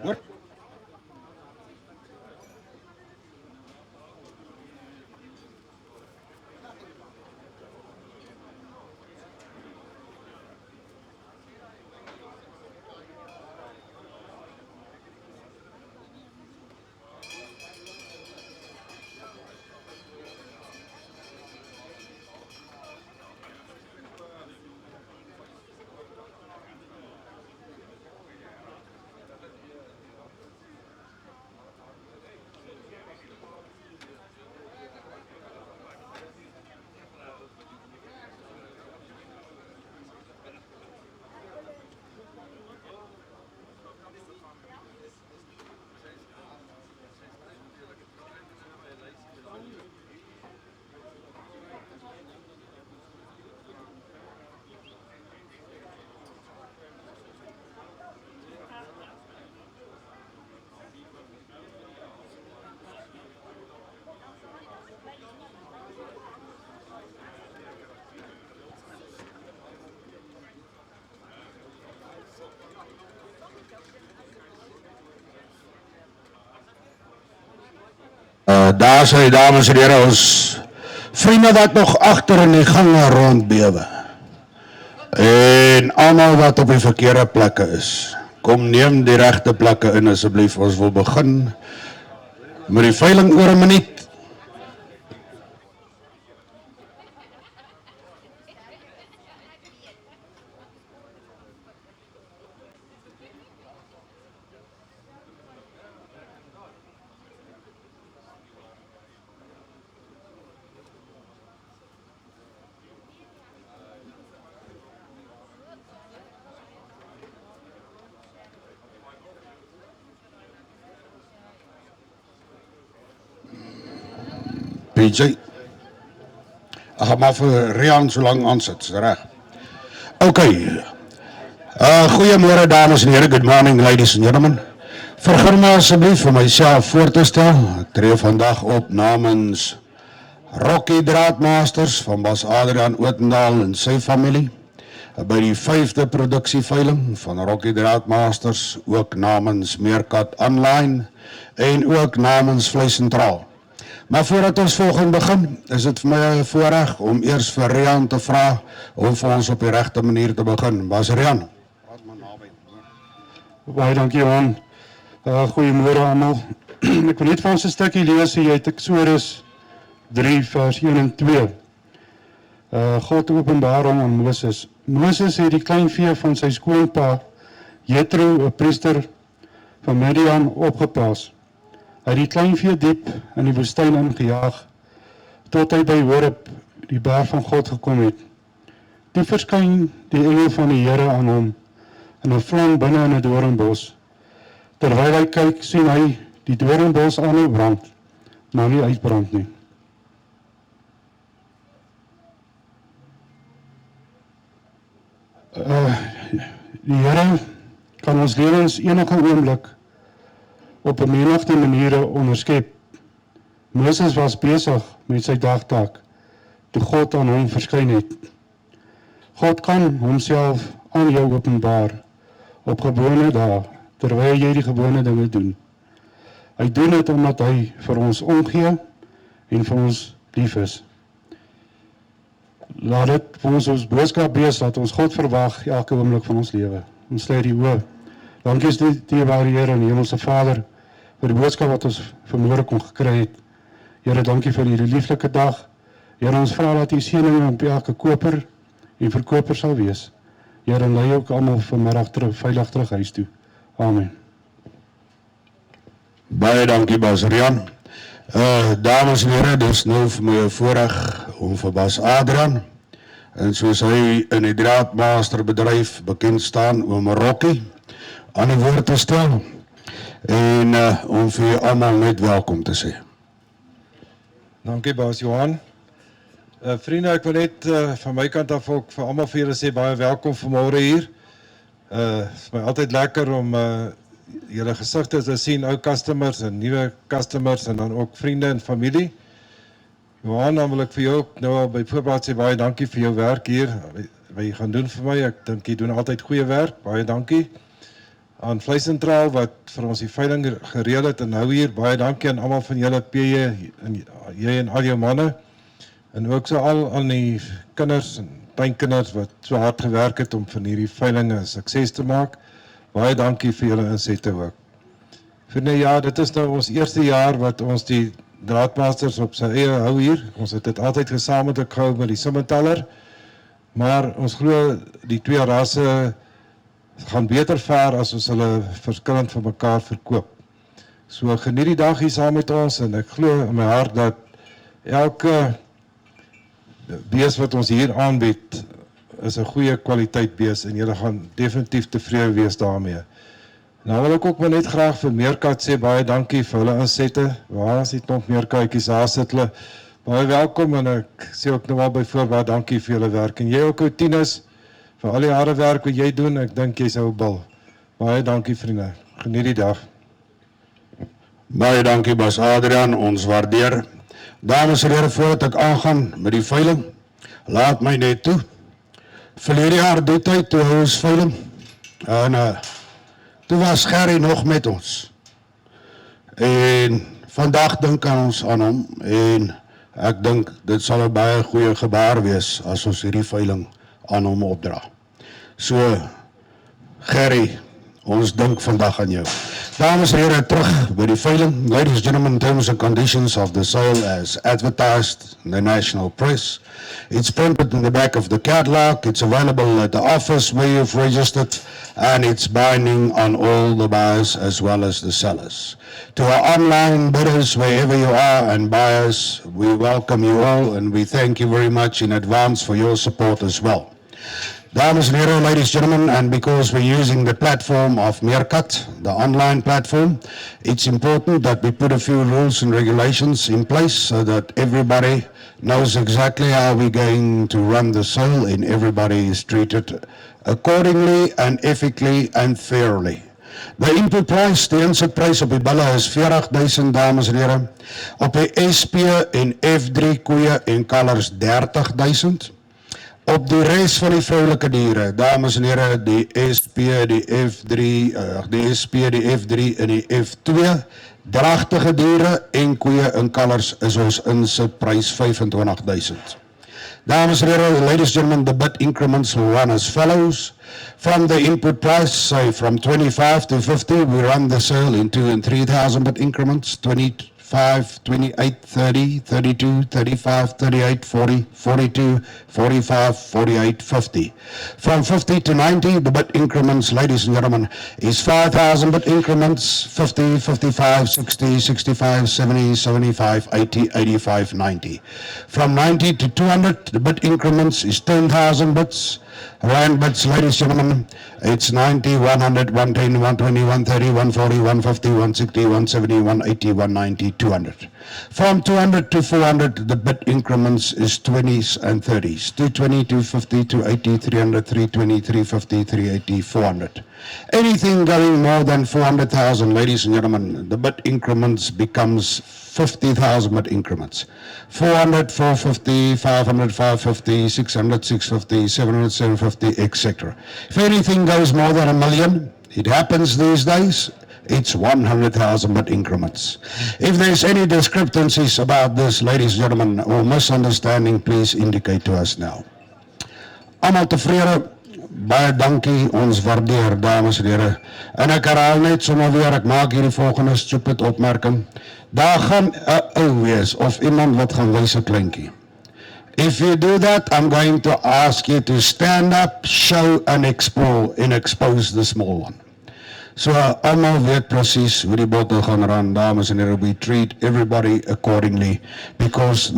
Hoor. Daar sy dames en heren, ons vriende wat nog achter in die gange rondbewe. En allemaal wat op die verkeerde plekke is. Kom neem die rechte plekke in asseblief. Ons wil begin met die veiling oor 'n minuut. PJ. Ek gaan maar vir Rian so lang aansit, is reg. Okay. Goeiemôre dames en heren, good morning ladies and gentlemen. Vergun my asseblief vir myself voor te stel. Ek tree vandag op namens Droughtmasters van Bas Adrian Ootendal en sy familie. By die 5de produksieveiling van Droughtmasters, ook namens Meerkat Online en ook namens Vleis Sentraal. Maar voordat ons volgende begin, is dit vir my 'n voorreg om eers vir Rian te vra om vir ons op die regte manier te begin. Bas Rian. Baie dankie Johan. Goeiemôre almal. Ek wil net vir ons 'n stukkie lees uit Eksodus 3 vers 1 en 2. God openbaar hom aan Moses. Moses het die kleinvee van sy skoonpa Jethro, 'n priester van Midian, opgepas. Hy het die kleinvee diep in die woestyn ingejaag, tot hy by Horeb, die berg van God, gekom het. Toe verskyn die engel van die Here aan hom, in 'n vlam binne in 'n doornbos. Terwyl hy kyk, sien hy die doornbos aanhou brand, maar nie uitbrand nie. Die Here kan ons lewens enige oomblik op 'n menigte maniere onderskep. Moses was besig met sy dagtaak, toe God aan hom verskyn het. God kan homself aan jou openbaar, op gewone dae, terwyl jy die gewone dinge doen. Hy doen dit omdat hy vir ons omgee en vir ons lief is. Laat dit vir ons boodskap wees, dat ons God verwag elke oomblik van ons lewe. Ons sluit die oë. Dankie is die ware Here en Hemelse Vader, vir die boodskap wat ons vanmôre kon gekry het. Here, dankie vir hierdie lieflike dag. Here, ons vra dat U seëning op elke koper en verkoper sal wees. Here, lei ook almal vanmiddag veilig terug huis toe. Amen. Baie dankie Bas Rian. Dames en heren, dis nou vir my 'n voorreg om vir Bas Adrian, en soos hy in die Droughtmaster bedryf bekend staan, oom Rokkie, aan die woord te stel, en om vir julle almal net welkom te sê. Dankie Bas Johan. Vriende, ek wil net van my kant af ook vir almal vir julle sê baie welkom vanmôre hier. Is my altyd lekker om julle gesigte te sien, ou customers en nuwe customers en dan ook vriende en familie. Johan, dan wil ek vir jou ook nou al by voorbaat sê baie dankie vir jou werk hier, wat jy gaan doen vir my. Ek dink jy doen altyd goeie werk, baie dankie. aan Vleisentraal wat vir ons die veiling gereël het en hou hier. Baie dankie aan almal van julle PJ en jy en al jou manne. En ook so al aan die kinders en kleinkinders wat so hard gewerk het om van hierdie veilinge 'n sukses te maak. Baie dankie vir julle insette ook. Vriende, ja, dit is nou ons eerste jaar wat ons die Droughtmasters op sy eie hou hier. Ons het dit altyd gesamentlik gehou met die Simmentaler, maar ons glo die twee rasse gaan beter ver as ons hulle verskillend van mekaar verkoop. So geniet die dag hier saam met ons en ek glo in my hart dat elke bees wat ons hier aanbied is 'n goeie kwaliteit bees en julle gaan definitief tevrede wees daarmee. Nou wil ek ook maar net graag vir Meerkat sê baie dankie vir hulle insette. Waar is die klomp meerkatjies, daar sit hulle. Baie welkom en ek sê ook nou al byvoorbeeld baie dankie vir julle werk. En jy ook ou Tinus, vir al die harde werk wat jy doen, ek dink jy sou bil. Baie dankie vriende, geniet die dag. Baie dankie Bas Adrian, ons waardeer. Dames en heren, voordat ek aangaan met die veiling, laat my net toe. Verlede jaar die tyd, toe hou ons veiling, en toe was Gerry nog met ons. En vandag dink ons aan hom, en ek dink dit sal 'n baie goeie gebaar wees, as ons hierdie veiling aan hom opdra. So, Gerry, ons dink vandag aan jou. Dames en heren, terug by die veiling. Ladies and gentlemen, terms and conditions of the sale as advertised in the national press. It's printed in the back of the catalog. It's available at the office where you've registered, and it's binding on all the buyers as well as the sellers. To our online bidders, wherever you are, and buyers, we welcome you all, and we thank you very much in advance for your support as well. Dames and heren, ladies and gentlemen, and because we're using the platform of Meerkat, the online platform, it's important that we put a few rules and regulations in place so that everybody knows exactly how we're going to run the sale and everybody is treated accordingly and ethically and fairly. The input price, die insetprys op die bulle is 40.000, dames en heren. Op die SP en F3 koeie en kalvers 30.000. Op die res van die vroulike diere, dames en heren, die SP, die F3 en die F2, dragtige diere en koeie en kalvers is ons insetprys 25.000. Dames and heren, ladies and gentlemen, the bid increments will run as follows. From the input price, say from 25 to 50, we run the sale in 2,000 and 3,000 bid increments, 25, 28, 30, 32, 35, 38, 40, 42, 45, 48, 50. From 50 to 90, the bid increments, ladies and gentlemen, is 5,000 bid increments, 50, 55, 60, 65, 70, 75, 80, 85, 90. From 90 to 200, the bid increments is 10,000 bids. Rand bids, ladies and gentlemen, it's 90, 100, 110, 120, 130, 140, 150, 160, 170, 180, 190, 200. From 200 to 400, the bid increments is 20s and 30s. 220, 250, 280, 300, 320, 350, 380, 400. Anything going more than 400,000, ladies and gentlemen, the bid increments becomes 50,000 bid increments. 400, 450, 500, 550, 600, 650, 700, 750, etc. If anything goes more than $1 million, it happens these days, it's 100,000 bid increments. If there's any discrepancies about this, ladies and gentlemen, or misunderstanding, please indicate to us now. Almal tevrede, baie dankie, ons waardeer, dames en heren. En ek herhaal net sommer weer, ek maak hierdie volgende stupid opmerking. Daar gaan 'n ou wees, of iemand wat gaan wys 'n kleintjie. If you do that, I'm going to ask you to stand up, show and expose the small one. So almal weet presies hoe die bottel gaan ran, dames en heren. We treat everybody accordingly because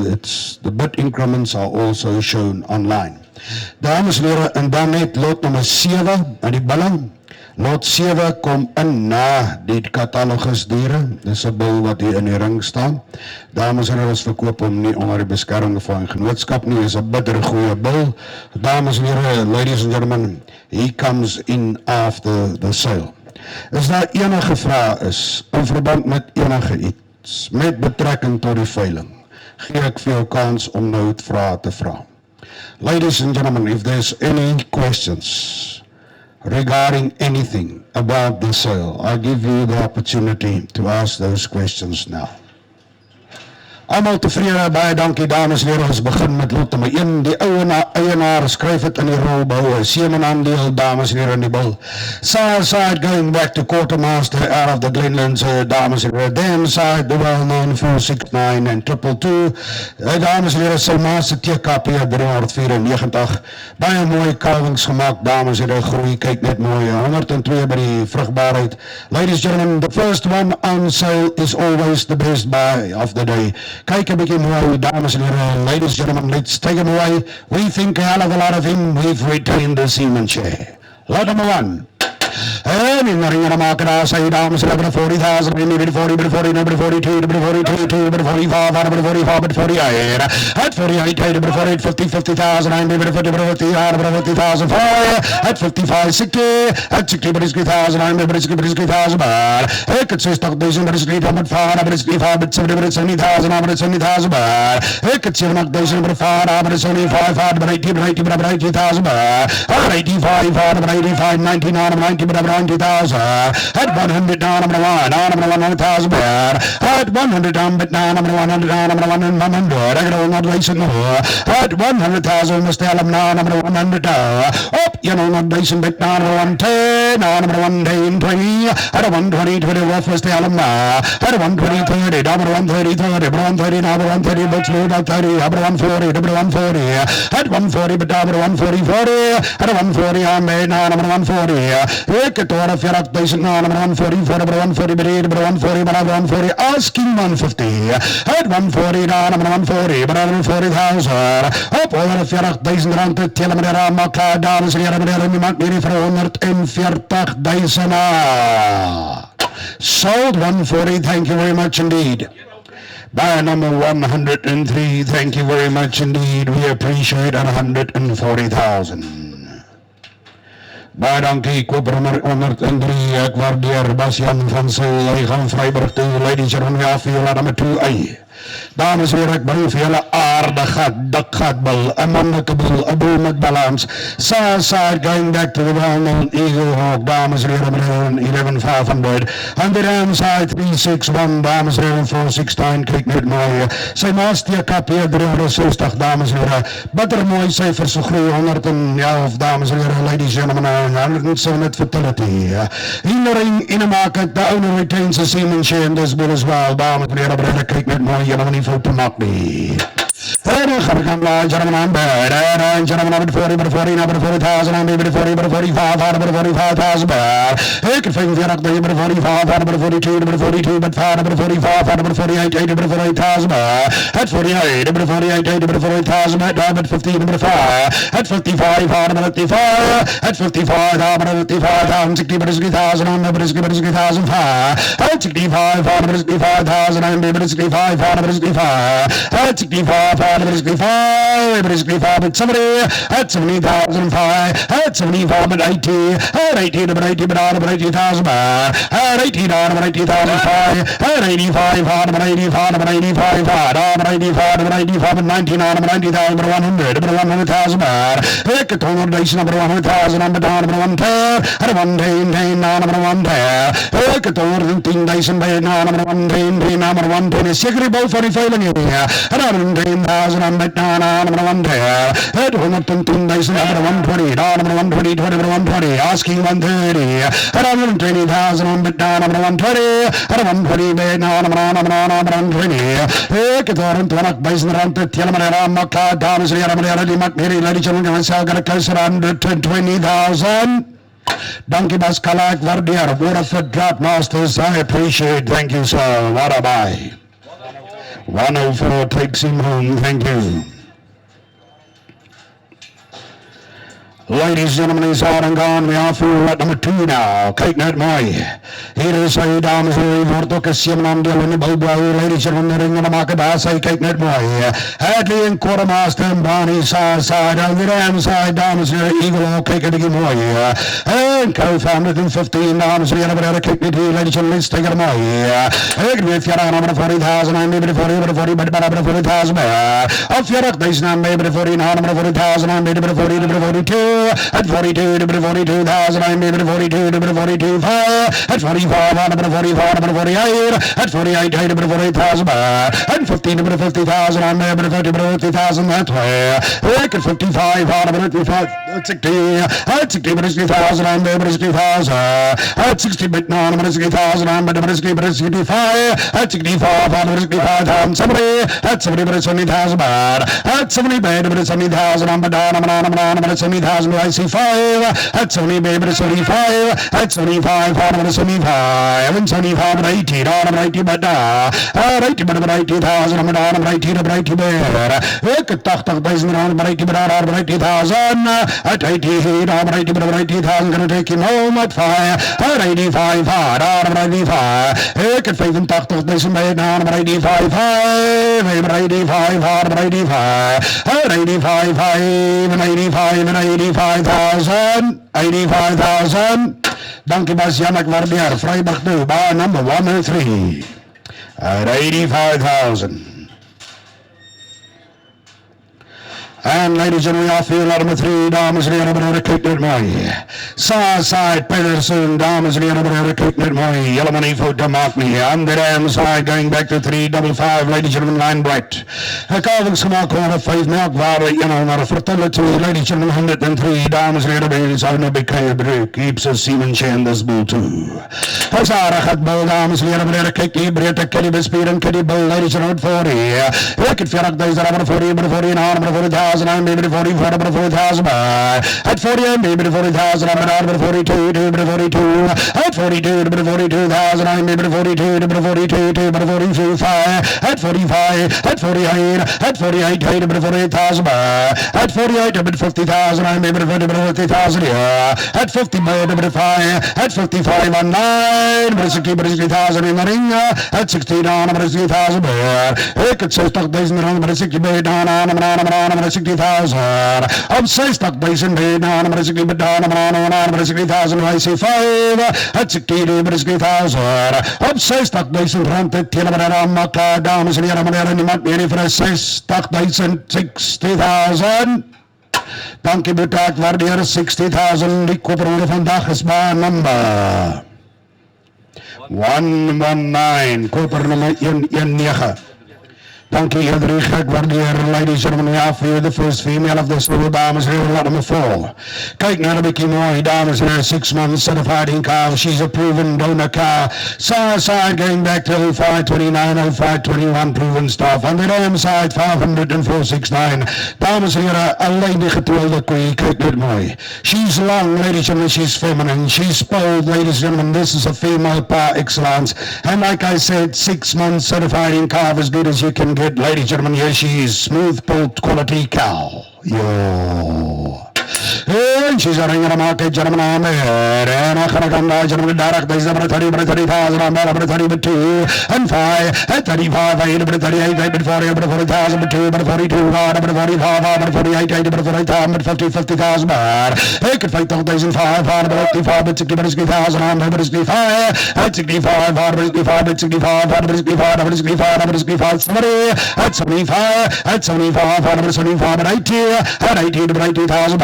the bid increments are also shown online. Dames en heren, en dan net lot nummer 7 in die billing. Lot 7 kom in na die katalogus diere. Dis 'n bil wat hier in die ring staan. Dames en heren, ons verkoop hom nie onder die beskerming van 'n genootskap nie. Is 'n bitter goeie bil. Dames en heren, ladies and gentlemen, he comes in after the sale. As daar enige vraag is, in verband met enige iets, met betrekking tot die veiling, gee ek vir jou kans om nou vrae te vra. Ladies and gentlemen, if there's any questions regarding anything about the sale, I give you the opportunity to ask those questions now. Almal tevrede, baie dankie dames en heren, ons begin met lot nummer 1, die eienaar skryf het in die rolbouwe, semenaandeel dames en heren in die bil. Side going back to quartermaster out of the Glenlands, dames en heren, then side the well-known 469 en 222, dames en heren, sy maatse TKP 394, baie mooie kalvings gemaakt, dames en heren, groei, kyk net mooi, 102 by die vrugbaarheid. Ladies and gentlemen, the first one on sale is always the best buy of the day. Kyk 'n bietjie mooi, dames en heren, ladies and gentlemen, let's take him away. We think a hell of a lot of him. We've retained the seaman chair. Lot number 1. En in de ringen te maken daar zijn dames en heren 40,000, nummer 40, nummer 40, nummer 42, nummer 42, nummer 45, nummer 45, nummer 48. At 48, nummer 48, 50, 50,000, nummer 50, nummer 50, nummer 50,000, at 55, 60, at 60, nummer 60,000, nummer 60,000, maar ik het 60,000, nummer 60,000, nummer 65, nummer 70,000, nummer 70,000, maar ik het 70,000, nummer 5, nummer 75, nummer 80, nummer 80, nummer 80,000, maar 85, nummer 85, 99, nummer 90, nummer 90,000, at 100 down, number 100,000 bad, at 100 down, but now number 100 down, number 100, I got all not racing more, at 100,000 must tell them now, number 100 down, up, you know, not racing, but now number 110, now number 110, 20, at 120, 20 rough must tell them now, at 120, 30, number 130, 30, number 130, number 130, but smooth out 30, number 140, number 140, at 140, but number 140, 40, at 140, I'm made now, number 140, ik het hoor, 40,000 now, number 140, number 140, but number 140, but number 140, asking 150, at 140 now, number 140, but 140,000, op 140,000 rand te tellen met de raam, maar klaar, dames en heren, meneer, die maakt meer voor 140,000 sold 140, thank you very much indeed. Buy number 103, thank you very much indeed. We appreciate 140,000. Baie dankie, koper nummer 103, ek waardeer Basjan van Sil, hy gaan Vryburg toe, ladies and gentlemen, ja, vir julle nummer 2, dames en heren, ek bring vir julle aardige dikgatbul, 'n mannelike bul, 'n bul met balans. Side going back to the well-known Eagle Hawk, dames en heren, 11,500. On the ram side 361, dames en heren, 469, kyk net mooi. Sy maas TKP 360, dames en heren. Bittermooi syfers, so groei 111, dames en heren, ladies and gentlemen, 107 at fertility. In the ring, in the market, the owner retains a seaman share in this bill as well, dames en heren, kyk net mooi. Jy moet nie fout te maak nie. En gaan we gaan laat, gentlemen, aan bed. En gentlemen, number 40, number 40, number 40,000, number 40, number 45, number 45,000 bed. Ik het 45, number 45, number 42, number 42, but 5, number 45, number 48, number 48,000 bed. At 48, number 48, number 48,000 bed, number 50, number 5. At 55, number 55, at 55, number 55,000, 60,000, number 60,000, 5. At 65, number 65,000, number 65, number 65. At 65, number 65, but somebody at 70,005, at 75, but 80, at 80, number 80, but number 80,000, at 80, number 80,005, at 85, number 85, number 85, number 85, number 85, but 90, number 90,000, number 100, number 100,000, pick a total nation, number 100,000, number 110, at 110, number 110, pick a total 10 nation, number 110, number 110, secretary both for the failing area, at 110,000, number 110, at 110,000, number 120, number 120, number 120, asking 130, at 120,000, number 120, at 120, number 120, pick a total 20,000 rand te tellen met de raam, maar klaar, dames en heren, meneer, die maakt meer, ladies and gentlemen, sal got a close around 120,000. Dankie Bas Kala, ek waardeer. Word of the Droughtmasters, I appreciate. Thank you, sir. What a buy. 104 takes him home. Thank you. Ladies and gentlemen, he's out and gone. We are through at number 2 now. Kyk net mooi. Hier is hy, dames en heren, word ook 'n seemanandeel in die bulbouw. Ladies and gentlemen, ring en maak daar sy, kyk net mooi. Hadley en Quartermaster en Barney side, on the ram side, dames en heren, Eagle Hawk, kyk net mooi. En co-founded in 15, dames en heren, kyk net hier, ladies and gentlemen, let's take it mooi. Ek weet vir jou, nummer 40,000, I'm maybe 40, but 40,000. Of 40,000, I'm maybe 40, number 40,000, I'm maybe 40, number 42. at 42, to 42,000, I'm able to 42, to 42, 5, at 45, on to 44, to 48, at 48, to 48,000, and 15, to 50,000, I'm able to 50,000 that way. At 55, on to 55, at 60, at 60,000, I'm able to 60,000, at 60, but no, I'm 60,000, I'm able to 65, at 65, on to 65,000, 70, at 70, 70,000, at 70, but 70,000, I'm down, I'm 70,000, I see 5, at 70, baby, 75, at 75, on to 75, and 75, but 80, down, I'm 80, but down, at 80, but 80,000, I'm down, I'm 80, but 80, but 80,000, I'm 80, but 80,000, at 80, I'm 80, but 80,000, gonna take him home at 5, at 85, hard, I'm 85, ik het 85,000 mee, down, I'm 85, 85, hard, I'm 85, at 85, 85,000, 85,000. Dank je Bas Jannek Waardeer, vrijdag nu, bar number 103, at 85,000. And ladies and gentlemen, I feel number 3, dames en heren, meneer Kiknet mooi. Southside Pedersen, dames en heren, meneer Kiknet mooi. Yellow money for to mark me. On the damn side, going back to 355, ladies and gentlemen, line bright. Calvin Smock, corner 5, melkwaarde, naar de fertility, ladies and gentlemen, 103, dames en heren, meneer Zuidner Bekije Brug, keeps a Siemensje in this bull too. Hazara gaat bal, dames en heren, meneer Kikkie, Breedte, Kelly Bespier en Kelly Bull, ladies and gentlemen, 40. Ik het 40,000, 40, en 40,000. I'm maybe 44, but 40,000. At 40, I'm maybe 40,000. I'm at 42, but 42. At 42, but 42,000. I'm maybe 42, but 42, but 45. At 45, at 48, at 48, but 48,000. At 48, but 50,000. I'm maybe 50,000. At 50, but 5. At 55, on 9, but 60,000 in the ring. At 60, down, but 60,000. Ik het 60,000, but 60, down, on 60,000. Op 60,000 mee, down, but 60, but down, but 60,000. I see 5. At 60, but 60,000. Op 60,000 rond het hele bedrijf maken, dames en heren, meneer, niemand meer voor 60,000, 60,000. Dank je bedankt, waardeer 60,000. Die koperorde vandaag is baan nummer 119, koper nummer 119. Dank je, Hedrich. Ik waardeer, ladies and gentlemen, ja, voor de first female of this little dames here, lot number 4. Kijk naar de Mickey Mooi, dames and 6 months certified in car. She's a proven donor car. Side going back to 0529, 0521, proven stuff. On the dam side, 50469. Dames en heren, alleen die getrouwde koeie, kijk dit mooi. She's long, ladies and gentlemen, she's feminine. She's spoiled, ladies and gentlemen, this is a female par excellence. And like I said, 6 months certified in car, as good as you can get, ladies and gentlemen. Here she is, smooth built quality cow. Yo. And she's a ring in the market, gentlemen, on there. And I can come down, gentlemen, direct, there's number 30, 30,000, I'm number 30, but 2, and 5, at 35, 8, but 38, 8, but 40, but 40,000, but 2, but 42, but 45, but 48, 8, but 40,000, but 50, 50,000, but I could fight 5,005, but 55, but 60, but 60,000, I'm but 65, at 65, but 65, but 65, but 65, but 65, but 65, 70, at 75, at 75, but 75, but 80, at 80, but 80,000,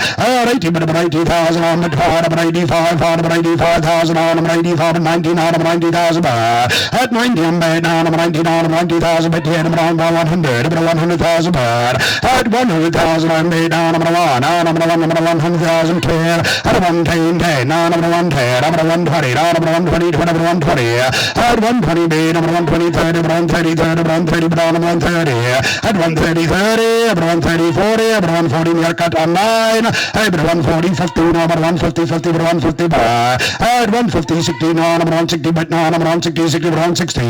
at 80, but 80,000, on the card, but 85, but 85,000, on 85, but 90, on 90,000, at 90, I'm bad, on 90, on 90,000, but 10, but on 100, but 100,000, at 100,000, I'm made down, I'm 1, on 100,000, 10, at 110, 10, on 110, I'm 120, on 120, 20, 120, at 120, made, I'm 120, 30, but 130, 30, but 130, but on 130, at 130, 30, but 130, 40, but 140, near cut on 9, at 140, 50, no, but 150, 50, but 150, at 150, 60, no, but 160, but no, but 160, 60, but 160,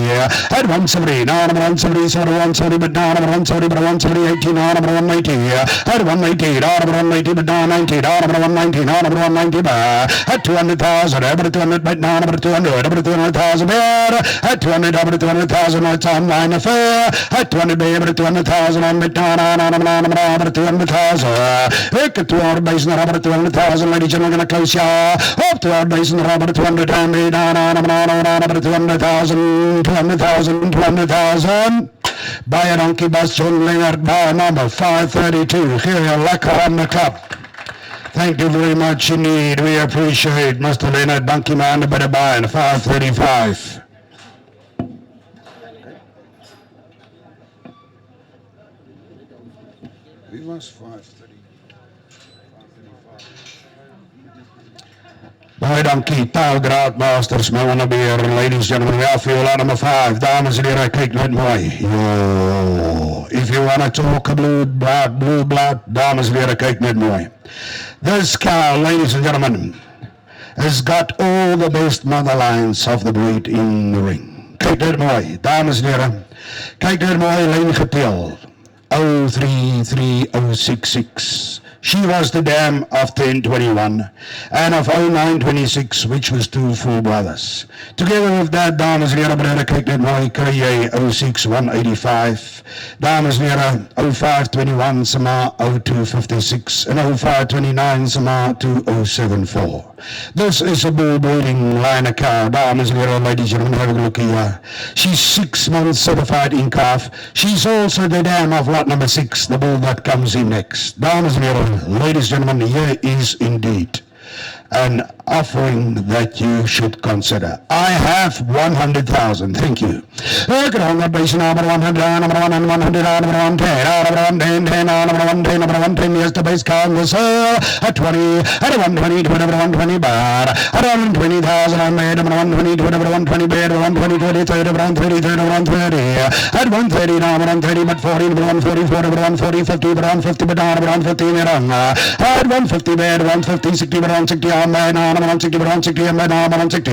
at 170, no, but 170, 170, but no, but 170, but 170, 80, no, but 190, at 190, no, but 190, but no, 90, no, but 190, no, but 190, at 200,000, but 200, but no, but 200, but 200,000, at 200, but 200,000, it's online affair, at 200, but 200,000, on the down, on, but 200,000, look at 200,000, about 200,000, ladies and gentlemen, gonna close ya up to 200,000, about 200, and be down, on, about 200,000, 200,000, 200,000. By a donkey bus, John Leonard, bar number 532, here, lekker on the club. Thank you very much indeed. We appreciate Mr. Leonard Bunkyman, the better buy, and 535. Wie was 530? Baie dankie, taal Droughtmasters, my wanna beer, ladies and gentlemen, we have lot number 5, dames en heren, kyk net mooi. Yo, if you wanna talk a blue blood, dames en heren, kyk net mooi. This cow, ladies and gentlemen, has got all the best mother lines of the breed in the ring. Kyk net mooi, dames en heren, kyk net mooi, lyn geteel, 033066. She was the dam of 1021 and of 0926, which was 2 full brothers. Together with that, dames en heren, brother, kyk net mooi, kry jy 06185, dames en heren, 0521 sama 0256 en 0529 sama 2074. This is a bull breeding line of cow, dames en heren, ladies and gentlemen, have a look here. She's 6 months certified in calf. She's also the dam of lot number 6, the bull that comes in next. Dames and heren, ladies and gentlemen, here is indeed an offering that you should consider. I have 100,000. Thank you. Look at all the base number 100, number 100, 100, number 110, number 110, 10, number 110, number 110. Yes, the base count was at 20, at 120, to number 120 bar, at 120,000 I made, number 120, to number 120 bed, 120, 20, 30, number 130, 30, number 130, at 130, number 130, but 40, number 140, 40, number 140, 50, but 150, but number 150 in at 150 bed, 150, 60, but 160 I made, number 160, but 160 I made, number 160,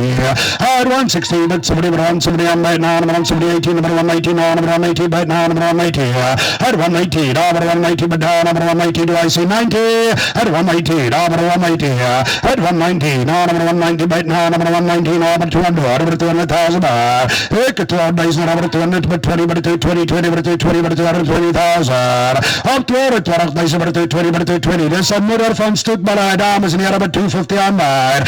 at 160, but somebody, but 170 I made, number 170, 18, number 180, number 180, but number 180, at 180, number 180, but number 180, do I see 90, at 180, number 180, at 190, number 190, but number 190, number 200, over 200,000, pick a 12 days, number 200, but 20, but 20, 20, but 20, but 220,000, up to over 12 days, but 20, but 20, there's a mirror van stuk, but dames and heren, but 250 on by,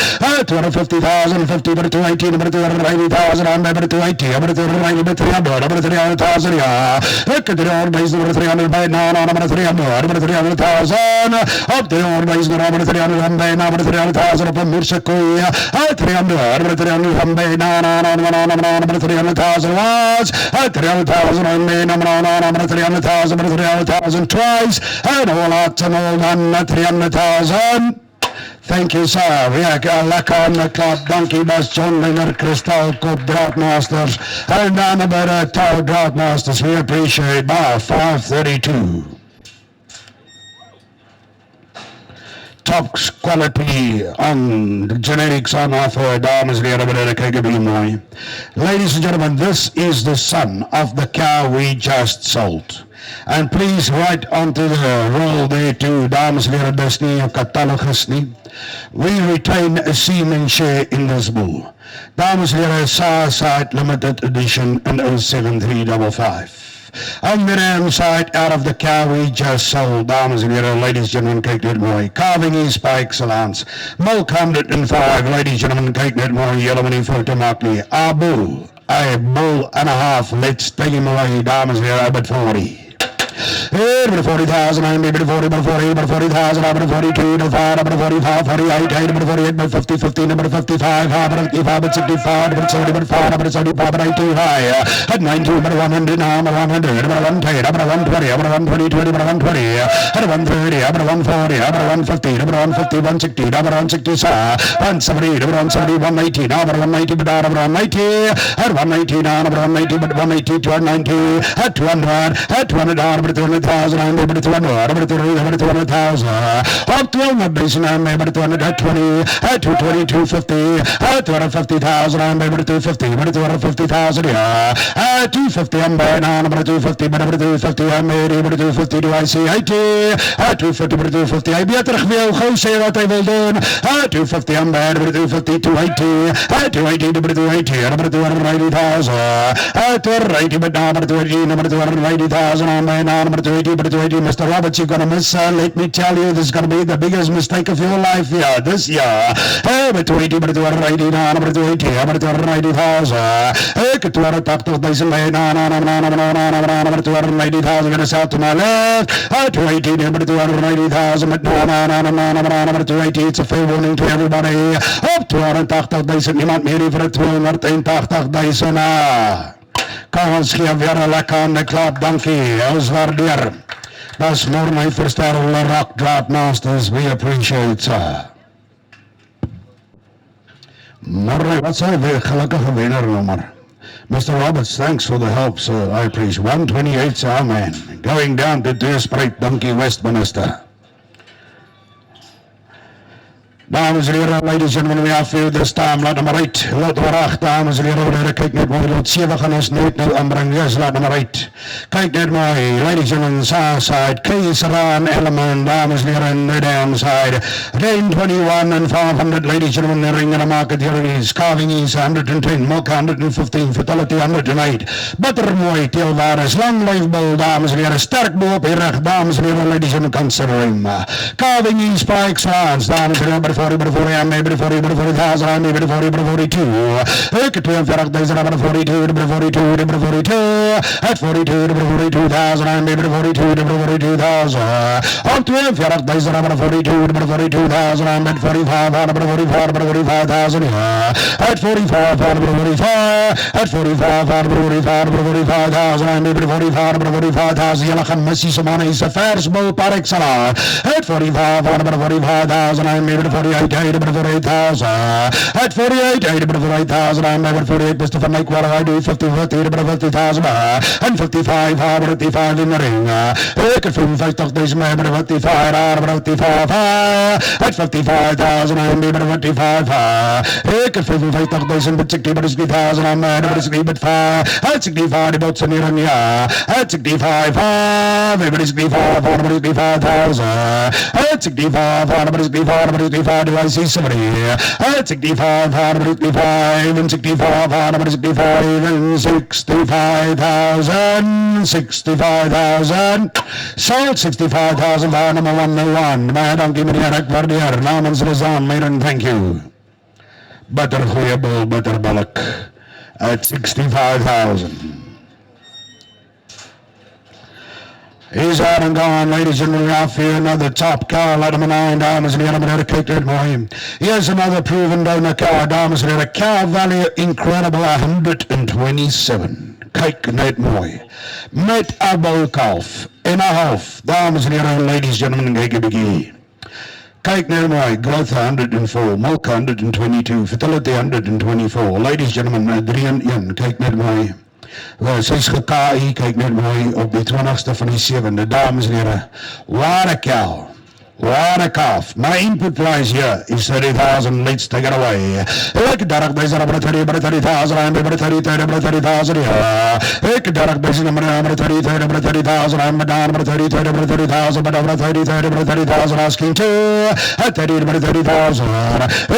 250,000, 50, but 280, but 280,000 on by, but 280, but 290, but 300, but 300,000, yeah, pick a 300 days, number 300, by now, number 300, but 300,000, up to over days, number 300, on by now, but 300,000, up in Mursakuya, 300, but 300, on by now, number 300,000 was, 300,000 on me, number 300,000, but 300,000 twice, and all out and all done, 300,000. Thank you, sir. We are lekker on the club, Donkey Bus, John Leonard, Crystal, Cup, Droughtmasters, and down about Tower Droughtmasters. We appreciate bar 532. Top quality on generics on offer, dames en heren, kyk op mooi. Ladies and gentlemen, this is the son of the cow we just sold. And please write onto the roll there too, dames en heren, dis nie 'n catalogus nie. We retain a semen share in this bull. Dames en heren, Southside Limited Edition and 07355. On the ram side, out of the cow we just sold, dames and heren, ladies and gentlemen, kyk net mooi. Carving is by excellence. Milk 105, ladies and gentlemen, kyk net mooi. Julle moet nie foto maak nie. A bull and a half. Let's take him away, dames and heren, but 40. But 40,000, I'm maybe 40, but 40, but 40,000, I'm 42, but 5, but 45, 48, 8, but 48, but 50, 15, but 55, but 55, but 65, but 70, but 5, but 75, but 80 high, at 90, but 100, but 100, but 110, but 120, but 120, 20, but 120, at 130, but 140, but 150, but 150, 160, but 160, 170, but 170, 180, but 190, but 190, at 190, but 190, but 180, 290, at 200, at 200, but 200,000, I'm able to 200, but 200,000, up to 100 basin, I'm able to 220, at 220, 250, at 250,000, I'm able to 250, but 250,000, yeah, at 250, I'm by now, but 250, but 250, I'm able to 250, do I see 80, at 250, but 250, I beter wil gou sê wat hy wil doen, at 250, I'm by, but 250, 280, at 280, but 280, but 280,000, at 280, but now, but 280, but 280,000, I'm by now, but 80, Mr. Roberts, you're going to miss, let me tell you, this is going to be the biggest mistake of your life here, this year. Hey, but 80, but 80, number 80, but 80,000. Hey, 280,000, number 280,000, going to sell to my left. 280, number 280,000, but number 280, it's a fair warning to everybody. Up 280,000, niemand meer voor 280,000. Kan ons geef weer 'n lekker aan de klap, dankie, ons waardeer. That's more my first rock Droughtmasters, we appreciate, sir. Morgen, wat zijn we gelukkige winnernummer? Mr. Roberts, thanks for the help, sir, I appreciate. 128, sir, man. Going down to Deerspreek, dankie Westminster. Dames en heren, ladies and gentlemen, we have for this time, laat hem uit, laat hem uit, dames en heren, kijk net mooi, lot 7 gaan ons nooit nou aanbring, yes, laat hem uit, kijk net mooi, ladies and gentlemen, Southside, Keesraan, Element, dames en heren, the downside, Lane 21 and 500, ladies and gentlemen, ring in the market, here it is, Carving East, 110, Milk 115, Fatality 108, Buttermooi, Tailwaardes, Long Life Bull, dames en heren, sterk boop, hier, dames en heren, ladies and gentlemen, consider him, Carving East, Spike Swans, dames en heren, maybe 40,000, maybe 42. Ik het 42,000, maybe 42, maybe 42, maybe 42. At 42, maybe 42,000, maybe 42, maybe 42,000. Op 42,000, maybe 42, maybe 42,000, maybe 45, maybe 45, maybe 45,000. At 45, maybe 45. At 45, maybe 45, maybe 45,000, maybe 45, maybe 45,000. Jullie gaan missen, ze mannen is een versbal par excellence. At 45, maybe 45,000, maybe 48, 48,000. At 48, 48,000. I'm at 48, Mr. Van Eyck, what do I do? 50, 50,000. And 55, 55 in the ring. Ik heb 55,000, maar 55, 55. At 55,000, I'm at 55. Ik heb 55,000, but 60,000, I'm at 65. At 65, about some year, yeah. At 65, 65,000. At 65, do I see somebody? At 65, 65, and 65, 65, and 65,000, 65,000. Sold 65,000 by number 101. Maar dan give me the direct waardeer. Namens Razan, Meiren, thank you. Buttergoeie bol, butterbulk. At 65,000. He's out and gone, ladies and gentlemen, off here, another top car, let him 9, dames and heren, meneer, kijk dit mooi. Here's another proven donor car, dames en heren, car value incredible, 127. Kijk net mooi. Met een bolkalf en een half, dames en heren, ladies and gentlemen, kijk een beetje. Kijk net mooi, growth 104, milk 122, fertility 124, ladies and gentlemen, 3 in 1, kijk net mooi. Sy is gekaai, kyk net mooi op die 20ste van die 7de, dames en heren. What a cow. What a calf. My input price here is 30,000. Let's take it away. Ik dacht deze nummer 30,000. I'm nummer 30,000. Ik dacht deze nummer 30,000. I'm down nummer 30,000. But over 30,000 asking to 30,000.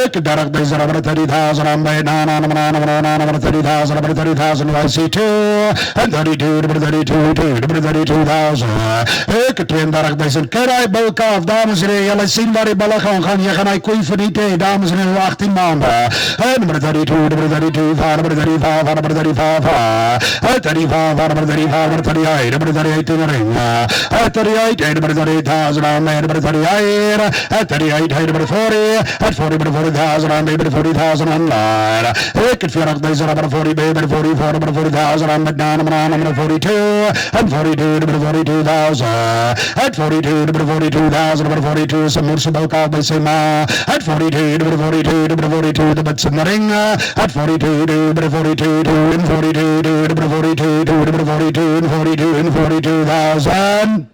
Ik dacht deze nummer 30,000. I'm by number 30,000. Number 30,000. I see two and 32,000. Ik 32,000. Can I bulk off? Dames en heren, jullie zien waar die ballen gaan. Je gaat naar koei voor die thee, dames en heren, 18 maanden. Nummer 32, nummer 32, nummer 35, nummer 35, 35, nummer 35, nummer 38, nummer 38 in de ring. 38, nummer 38,000, nummer 38, 38, nummer 40, 40, nummer 40,000, nummer 40,000 online. Ik het 40,000, nummer 40, nummer 44, nummer 40,000, nummer 42, and 42, nummer 42,000, at 42, nummer 42,000, nummer 42, some more smoke out by Sema, at 42, number 42, number 42, the butts in the ring, at 42, number 42, and 42, number 42, number 42, and 42, and 42,000.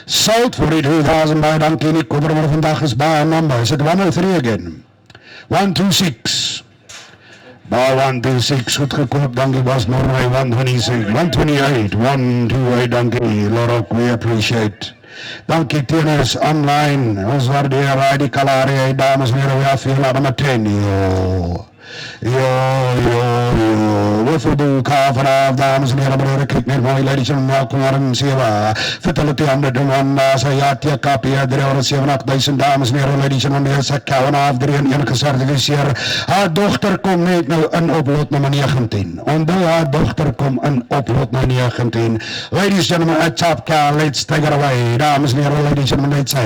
Sold 42,000 by Donkey Nick, over vandaag is by a number. Is it 103 again? 126. By 126, goed gekoopt, Donkey was Norway 126, 128, 128 Donkey, Lorok, we appreciate. Donkey tennis online, ons waardeer die kalarie, dames en heren, we have veel aan de 10, joh. Wiffle car vanaf, dames en heren, meneer, kijk net mooi, ladies en welkom naar een zewa. Fatality 101, Sayatya Kapia, 387.000 dames en heren, ladies en heren, ze kouwen af, 3 gecertificeerd. Haar dochter komt net nou in op lot nummer 19. Onthou, haar dochter komt in op lot nummer 19. Ladies and gentlemen, a top cow, let's take it away. Dames en heren, ladies and gentlemen, let's say.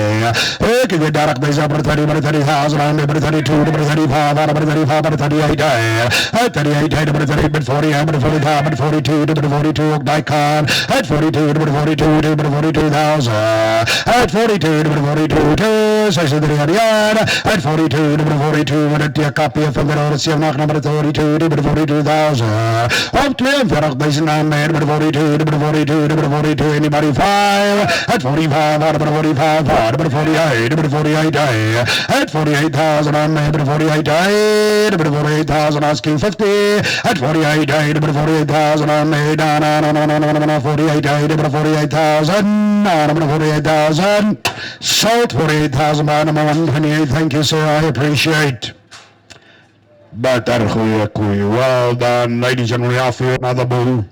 Ik heb daar deze nummer 30, nummer 30,000, nummer 32, nummer 35, nummer 35, nummer 38. 38, nummer 30, nummer 40, nummer 45, nummer 42, nummer 42, ook die kan. 42, nummer 42, nummer 42,000. 42, nummer 42, 63 jaar. 42, nummer 42, met het kapje van de rode 7, nummer 42, nummer 42,000. Op 42, deze naam, nummer 42, nummer 42, nummer 42, anybody 5. At 45, number 45, number 48, number 48, at 48,000, number 48, number 48,000, asking 50. At 48, number 48,000, no, 48, number 48,000, number 48,000. Salt 48,000 by number 128. Thank you, sir. I appreciate. Better goeie. Well done, ladies and gentlemen. Off here another bull.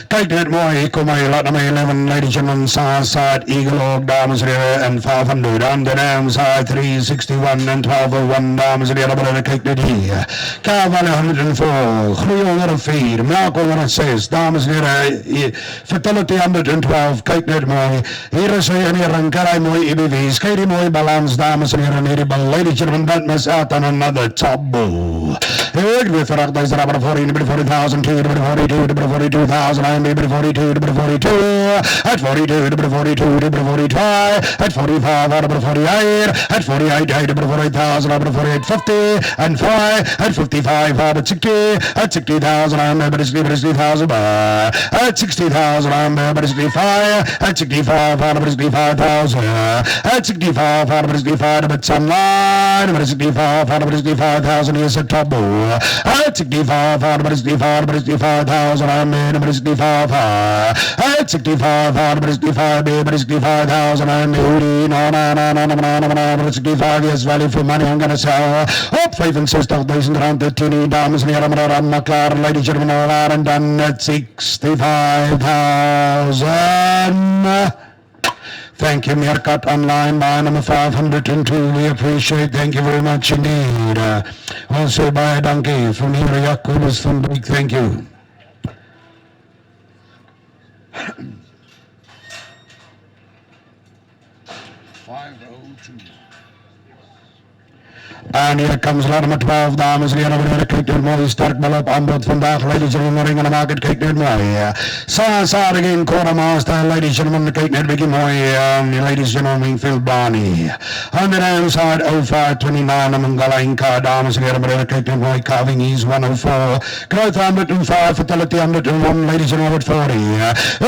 Kijk net mooi, kom maar, laat naar mij 11, ladies and gentlemen, side Eagle Oak, dames en heren, en 500, on the dam side 361 en 1201, dames en heren, kijk net hier. Cavalry 104, Groei 104, Melk 106, dames en heren, Fatality 112, kijk net mooi. Hier is hij en hier een karai mooi IBV's, kijk die mooie balans, dames en heren, hier die bal, ladies and gentlemen, don't miss out on another top bull. Ik ben verwacht, deze nummer 40, nummer 40,000, nummer 42, nummer 42,000. I'm able to 42, number 42, at 42, number 42, number 42, at 45, number 48, at 48, number 48,000, number 48, 50, and 5, at 55, at 60, at 60,000, I'm able to 60,000, at 60,000, I'm able to 65, at 65, number 65,000, at 65, number 65, number sunlight, number 65, number 65,000 is a top bull, at 65, number 65, number 65,000, I'm number 65, at 65, number 65, number 65,000, I'm number 65, yes, value for money, I'm gonna sell, up 65,000 rand, the tinny dames and here, I'm not clear, ladies and gentlemen, all are and done at 65,000. Thank you, Meerkat Online, by number 502. We appreciate. Thank you very much indeed. Also by a donkey from here, Yakubus from Big. Thank you. En hier comes lot nummer 12, dames en heren, wanneer kijk dit mooi, sterk bal op aanbod vandaag, ladies and gentlemen, ringen aan het kijk dit mooi. Saad again, Droughtmaster, ladies and gentlemen, kijk net begin mooi, ladies and gentlemen, Phil Barney. On the down side, 0529, Mangalanka, dames en heren, wanneer kijk dit mooi, carving is 104, growth 105, fatality 101, ladies and gentlemen, 40.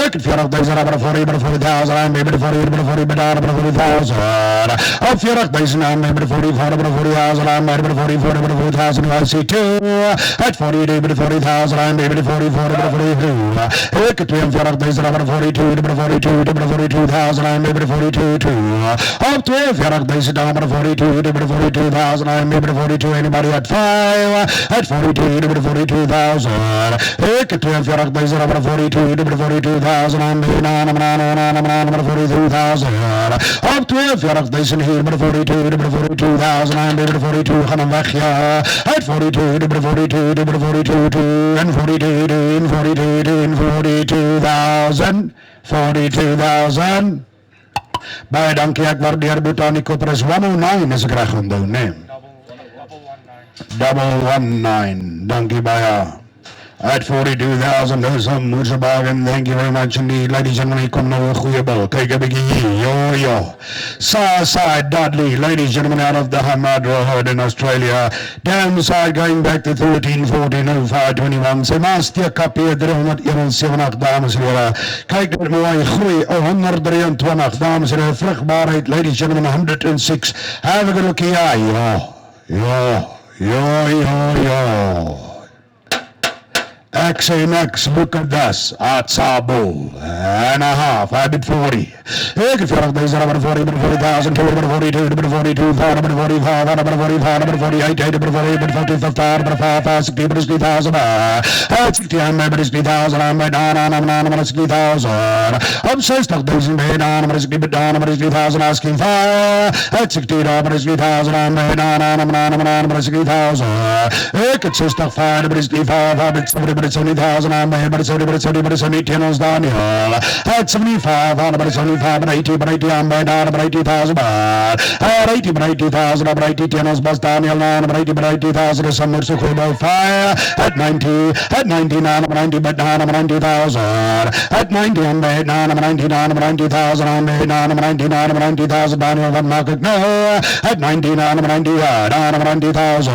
Ik het 40,000, nummer 40,000, I'm able to 40,000, op 40,000, I'm able to 40,000, I'm able to 44,000, I see 2. At 40, able to 40,000, I'm able to 44,000. Ik het 42,000, nummer 42, nummer 42, nummer 42,000, I'm able to 42,2. Op 42,000, nummer 42, nummer 42,000, I'm able to 42. Anybody at 5? At 42, nummer 42,000. Ik het 42,000, nummer 42, nummer 42,000, I'm able number 42,000. Op 42,000 hier, nummer 42, nummer 42,000, I'm able to 42, gaan hem weg, ja. At 42, number 42, number 42, and 42, and 42, and 42,000. 42,000. Baie dankie, ek waardeer Botanico Press 109 is ek reg onthou, nee. Double 19, dankie baie. At 42,000, there's some moose bargain. Thank you very much indeed. Ladies and gentlemen, kom nou 'n goeie bil. Kyk 'n bietjie hier. Yo. Side Dudley, ladies and gentlemen, out of the Hamadra herd in Australia. Downside going back to 13, 14, 05, 21. Sy master kapie 371, dames en heren. Kyk net mooi, groei 123, dames en heren. Vrugbaarheid, ladies and gentlemen, 106. Have a good look here. Yo. X and X, look at this. That's a bull and a half. I bid 40. Ik heb 40,000, 40,000, 42, 42, 45, 45, 48, 48, 55, 60,000. 60, I'm at 60,000, I'm at 60,000. I'm 60,000, I'm at 60,000, asking fire. At 60,000, I'm at 60,000, I'm at 60,000. Ik heb 65, I'm at 65, I'm at 70,000, I'm at 70, 10 Daniel. At 75, I'm at 75, but 80, I'm at 80,000. At 80, but 80,000, I'm at 80, 10 Bas Daniel, I'm at 80,000, some more so about fire. At 90, at 99, I'm 90, but 9, I'm 90,000. At 90, I'm at 9, I'm 99, I'm 90,000, I'm at 9, I'm 99, I'm 90,000, Daniel van Market, no. At 99, I'm 90,000, I'm 90,000.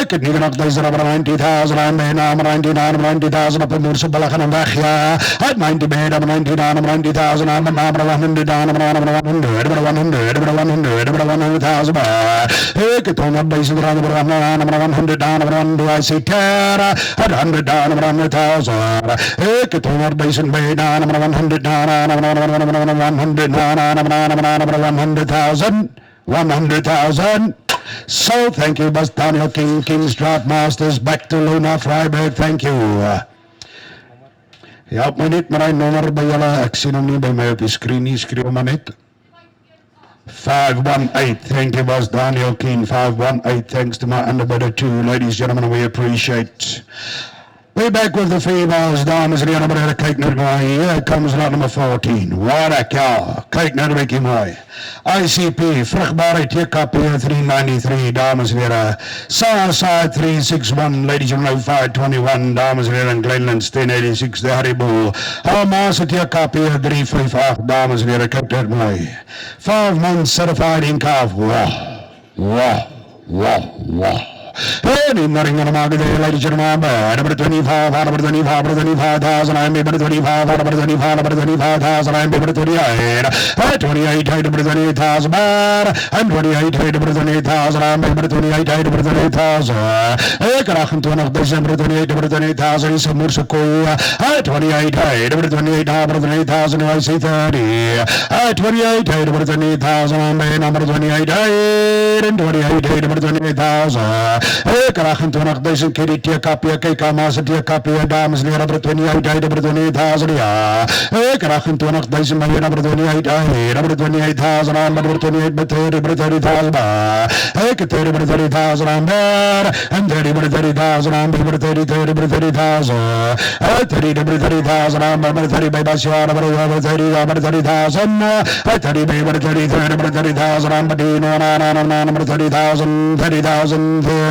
Ik heb niet nog deze rubber 90,000, I'm at 99, I'm 90,000, op een moerse belachen en weg, ja. At 90, I'm 99, I'm 90,000, I'm at 100, I'm at 100,000. Ik heb 100 deze rubber, I'm at 100, do I say terror? At 100 down, I'm 100,000. Ik heb 100 deze bij down, I'm 100 down, I'm 100 down, I'm 100,000. 100,000. So thank you, Bas Daniel King, King's Droughtmasters, back to Luna Freiburg, thank you. Help my net met die nommer by julle, ek sien hom nie by my op die screen nie, skreeu maar net. 518, thank you, Bas Daniel King, 518, thanks to my underbidder too, ladies and gentlemen, we appreciate. We're back with the females, dames en heren, maar kyk net maar, here comes lot number 14, what a cow, kyk net een bykie mooi. ICP, vrugbaarheid, TKP 393, dames en heren, Southside 361, ladies and gentlemen, 521, dames en heren, Glenlands 1086, de Haribo, Almasa TKP 358, dames en heren, kyk net mooi. 5 months certified in calf, wow. And in the ring of the market, ladies and gentlemen, number 25, number 25, 25,000, I'm able to 25, number 25, number 25,000, I'm able to 28, 28, number 28,000, I'm 28, number 28,000, I'm able to 28, number 28,000, ik krijg een 20 december 28, number 28,000, is een moerse koe, 28, number 28, number 28,000, I see 30, 28, number 28,000, I'm number 28, and 28, number 28,000, ik krijg een 20.000 keer die TKP, kijk aan maar zijn TKP, dames en heren, nummer 28, nummer 28,000, ja. Ik krijg een 20.000 miljoen, nummer 28, nummer 28,000, nummer 28, 30,000, ik heb 30,000 aan daar, en 30,000 aan, nummer 30,000, 30,000 aan, nummer 30 bij Basja, nummer 30,000, 30 bij nummer 30,000 aan, Badino, nummer 30,000,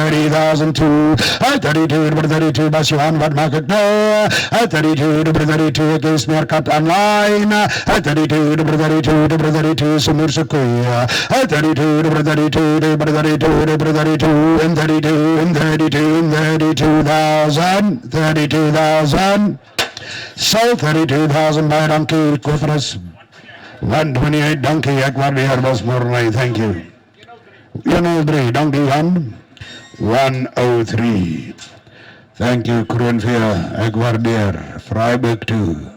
30,002, 32, number 32, Basjuan, wat maak ik nou? 32, number 32, against Meerkat online, 32, number 32, number 32, Sumurse Koe, 32, number 32, number 32, number 32, and 32, and 32, and 32,000, so 32,000 by donkey, Kofras, 128 donkey, ek waardeer was Mornay, thank you. 103, donkey 103. Thank you, Kroonveer, ek waardeer, Freiburg 2.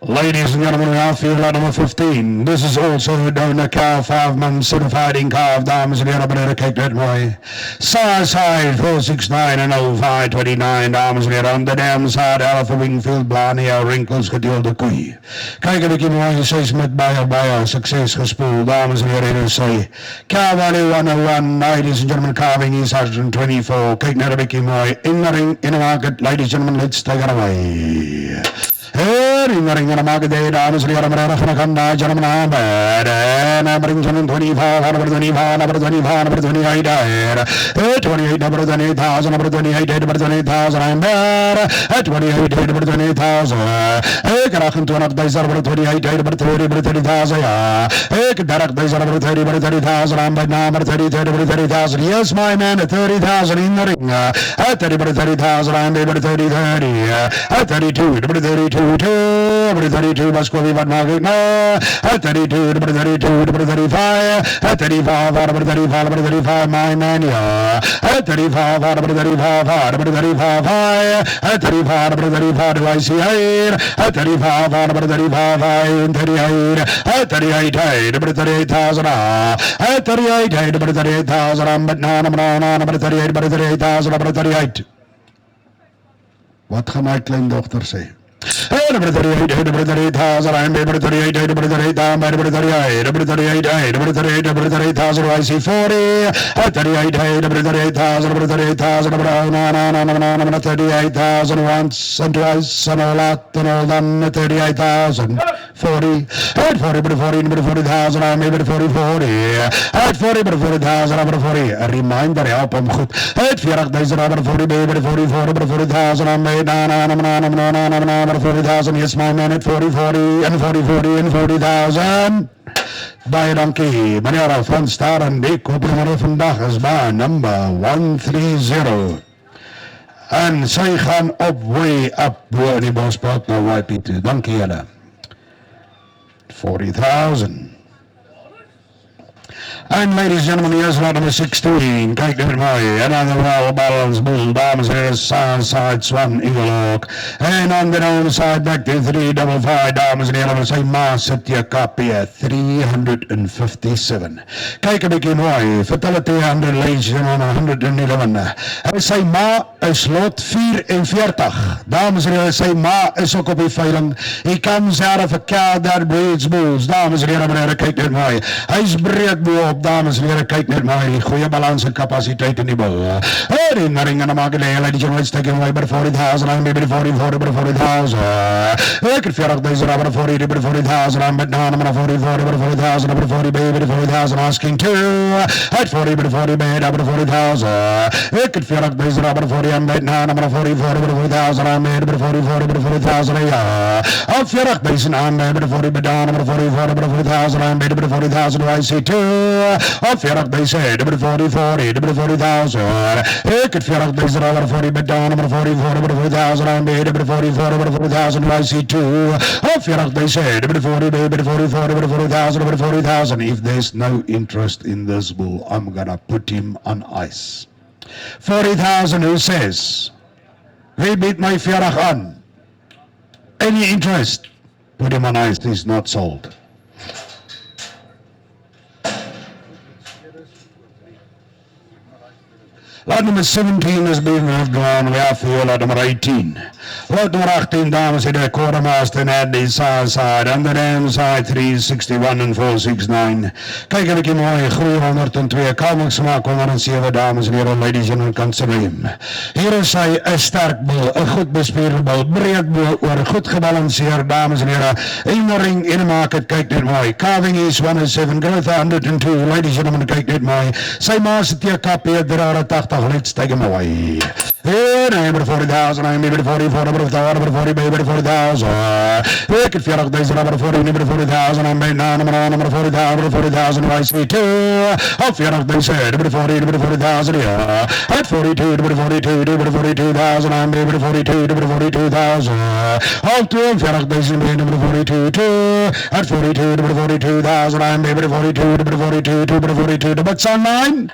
Ladies and gentlemen, we have field lot number 15. This is also down the cow, 5 months certified in calf, dames en heren, beneden kijk net mooi. Southside 469 en 0529, dames en heren, on the dam side, Alpha Wingfield, Blania, Wrinkles, gedeelde koei. Kijk een beetje mooi, steeds met baie, succes gespoeld, dames en heren, en sê, Cow Valley 101, ladies and gentlemen, calving is 124, kijk net een beetje mooi, in the ring, in the market, ladies and gentlemen, let's take it away. In the ring of the market day, dames and heren, gentlemen, number 25, number 25, number 25, number 28, 28, number 28,000, number 28, number 28,000, I'm there, 28, number 28,000, ik krijg een 20,000, number 28, number 30, number 30,000, ja, ik 30,000, number 30, number 30,000, I'm by number 30, number 30,000, yes, my man, 30,000 in the ring, 30, number 30,000, I'm by 30, 32, number 32, 2, number 32, Muscovy, Van Margaret, at 32, number 32, number 35, at 35, number 35, number 35, my mania, at 35, number 35, number 35, at 35, number 35, do I see here, at 35, number 35, and 38, at 38, number 38,000, at 38, number 38,000, but no, number 38, number 38,000, number 38. Wat gaan my kleindogter sê? Hey, number 38, number 38,000, I'm number 38, number 38,000, number 38, number 38, number 38, number 38,000, I see 40, 38, number 38,000, number 38,000, number 38,000, once and twice and all that and all done, 38,000, 40, at 40, number 40, number 40,000, I'm number 40, 40, at 40, number 40,000, number 40, a reminder, help him goed, at 40,000, number 40, number 44, number 40,000, I'm made, number 40,000, yes, my man at 40, 40, and 40, 40, and 40,000. Baie dankie, meneer Frans Star en die koopnummer vandag is by number 130. En sy gaan op way up bo in die bospark na YP toe. Dankie julle. 40,000. And ladies and gentlemen, here's lot number 16. Kijk naar mij. En aan de well balance bull, dames en heren, side swan, eagle hawk. En on the downside back to 355, dames en heren, sy ma sit je kapje, 357. Kijk een beetje mooi, fatality 100 legion en 111. En sy ma is lot 44. Dames en heren, sy ma is ook op die veiling. He comes out of a cow that breeds bulls. Dames en heren, kijk naar mij. Hij is breedboel op, dames en heren, kyk net maar die goeie balans en kapasiteit in die bal. Die ring en maak die hele die jongens taking away by 40,000 and maybe 40,000. Ek het 40,000 over 40, by 40,000 and but now I'm 40,000 over 40 baby 40,000 asking to at 40 by 40 bed over 40,000. Ek het 40,000 over 40 and but now I'm 40,000 and made by 40,000 ja. Of 40,000 and by 40 by down over 40,000 and made by 40,000 I see too. Of 40,000 by 40,000. Ik het 40,000 over 40 by down over 40,000 and made by 40,000 I see too. Of 40,000 by 40 by 40,000. If there's no interest in this bull, I'm gonna put him on ice. 40,000 who says, wie biedt my 40 aan? Any interest? Put him on ice, he's not sold. Lot number 17 is being withdrawn. We have here lot number 18. Lot number 18, dames en heren, Droughtmaster at the side. On the dam side, 361 and 469. Kijk een beetje mooi, groei 102, kalming smaak 107, dames en heren, ladies and gentlemen. Hier is hy, een sterk bal, een goed bespierde bal, breed bal, oor goed gebalanceerd, dames en heren. Een ring in de market, kijk dit mooi. Carving is 107, growth 102, ladies and gentlemen, kijk dit mooi. Sy maas het TKP 380. Let's take him away. Here, number 40,000, I'm maybe 44, number 40, baby 40,000. Ik het 40,000, number 40, number 40,000, I'm made now, number 40,000, I see two. Of 40,000, number 40, number 40,000, yeah. At 42, number 42, number 42,000, I'm maybe 42, number 42,000. Of 40,000, number 42, two. At 42, number 42,000, I'm maybe 42, number 42, number 42, number 9.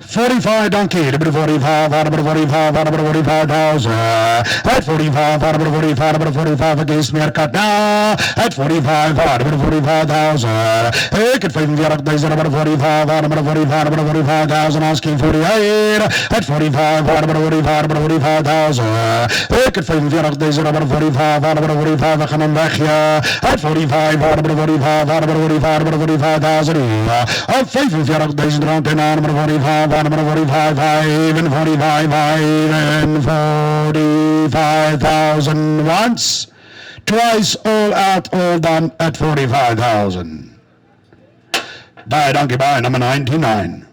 45 donkey, number 45, number 45, number 45,000. At 45, number 45, number 45 against Mercat now. At 45, number 45,000. Ik het 45,000, number 45, number 45, number 45,000 asking 48. At 45, number 45, number 45,000. Ik het 45,000, number 45, number 45, we gaan hem weg, ja. At 45, number 45, number 45, number 45,000. Op 45,000 rond en aan, number 45. Number 45, and 45, and 45,000 once, twice, all out, all done at 45,000. Bye, donkey, bye, number 99.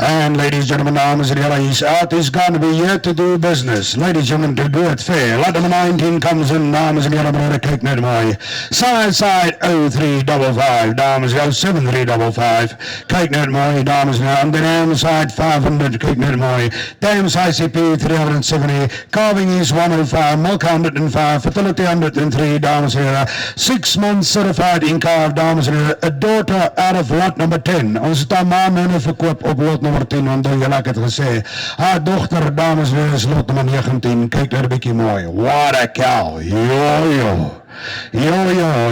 And ladies, gentlemen, dames en heren, he's out. He's going to be here to do business. Ladies, gentlemen, to do it fair. Lot number 19 comes in, dames en heren, meneer, kyk net mooi. Side 0355, dames en heren, 7355. Kyk net mooi, dames en heren. Dam side 500, kyk net mooi. Dams ICP 370. Carving is 105, milk 105, fertility 103, dames en heren. 6 months certified in carve, dames en heren. A daughter out of lot number 10. Ons het haar ma nou verkoop op lot nummer 10, want julle ek het gesê. Haar dochter, dames en heren, is lot nummer 19. Kyk net 'n bietjie mooi. What a cow. Yo,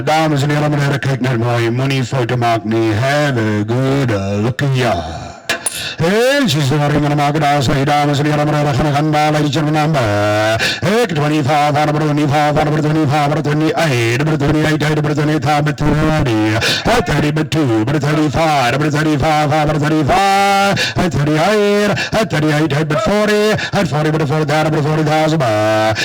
dames en heren, meneer, kyk net mooi. Moenie foto maak nie. Have a good looking jaar. Hey, she's the ring in the market, dames and the other ladies and number. Hey, 25, 25, 28, 28, 30, 32, 35, 35, 35, 38, 38, 40, at 40, 40,000.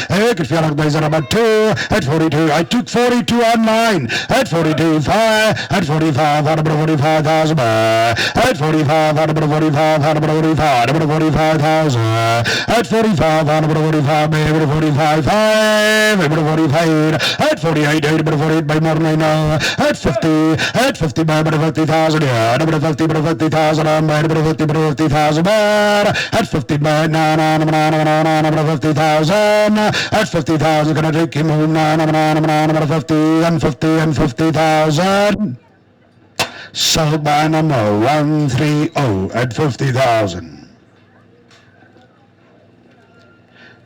Hey, I could feel like there's about 2, at 42. I took 42 online, at 42, 5, at 45, 45,000. At 45, 45,000. At 45, 45, 45, 5, 45, at 48, 48 by morning, at 50 by 50,000, yeah, 50,000, by 50,000, at 50 by 50,000, at 50,000, gonna take him home, 50 and 50 and 50,000. Sold by number 130 at 50,000.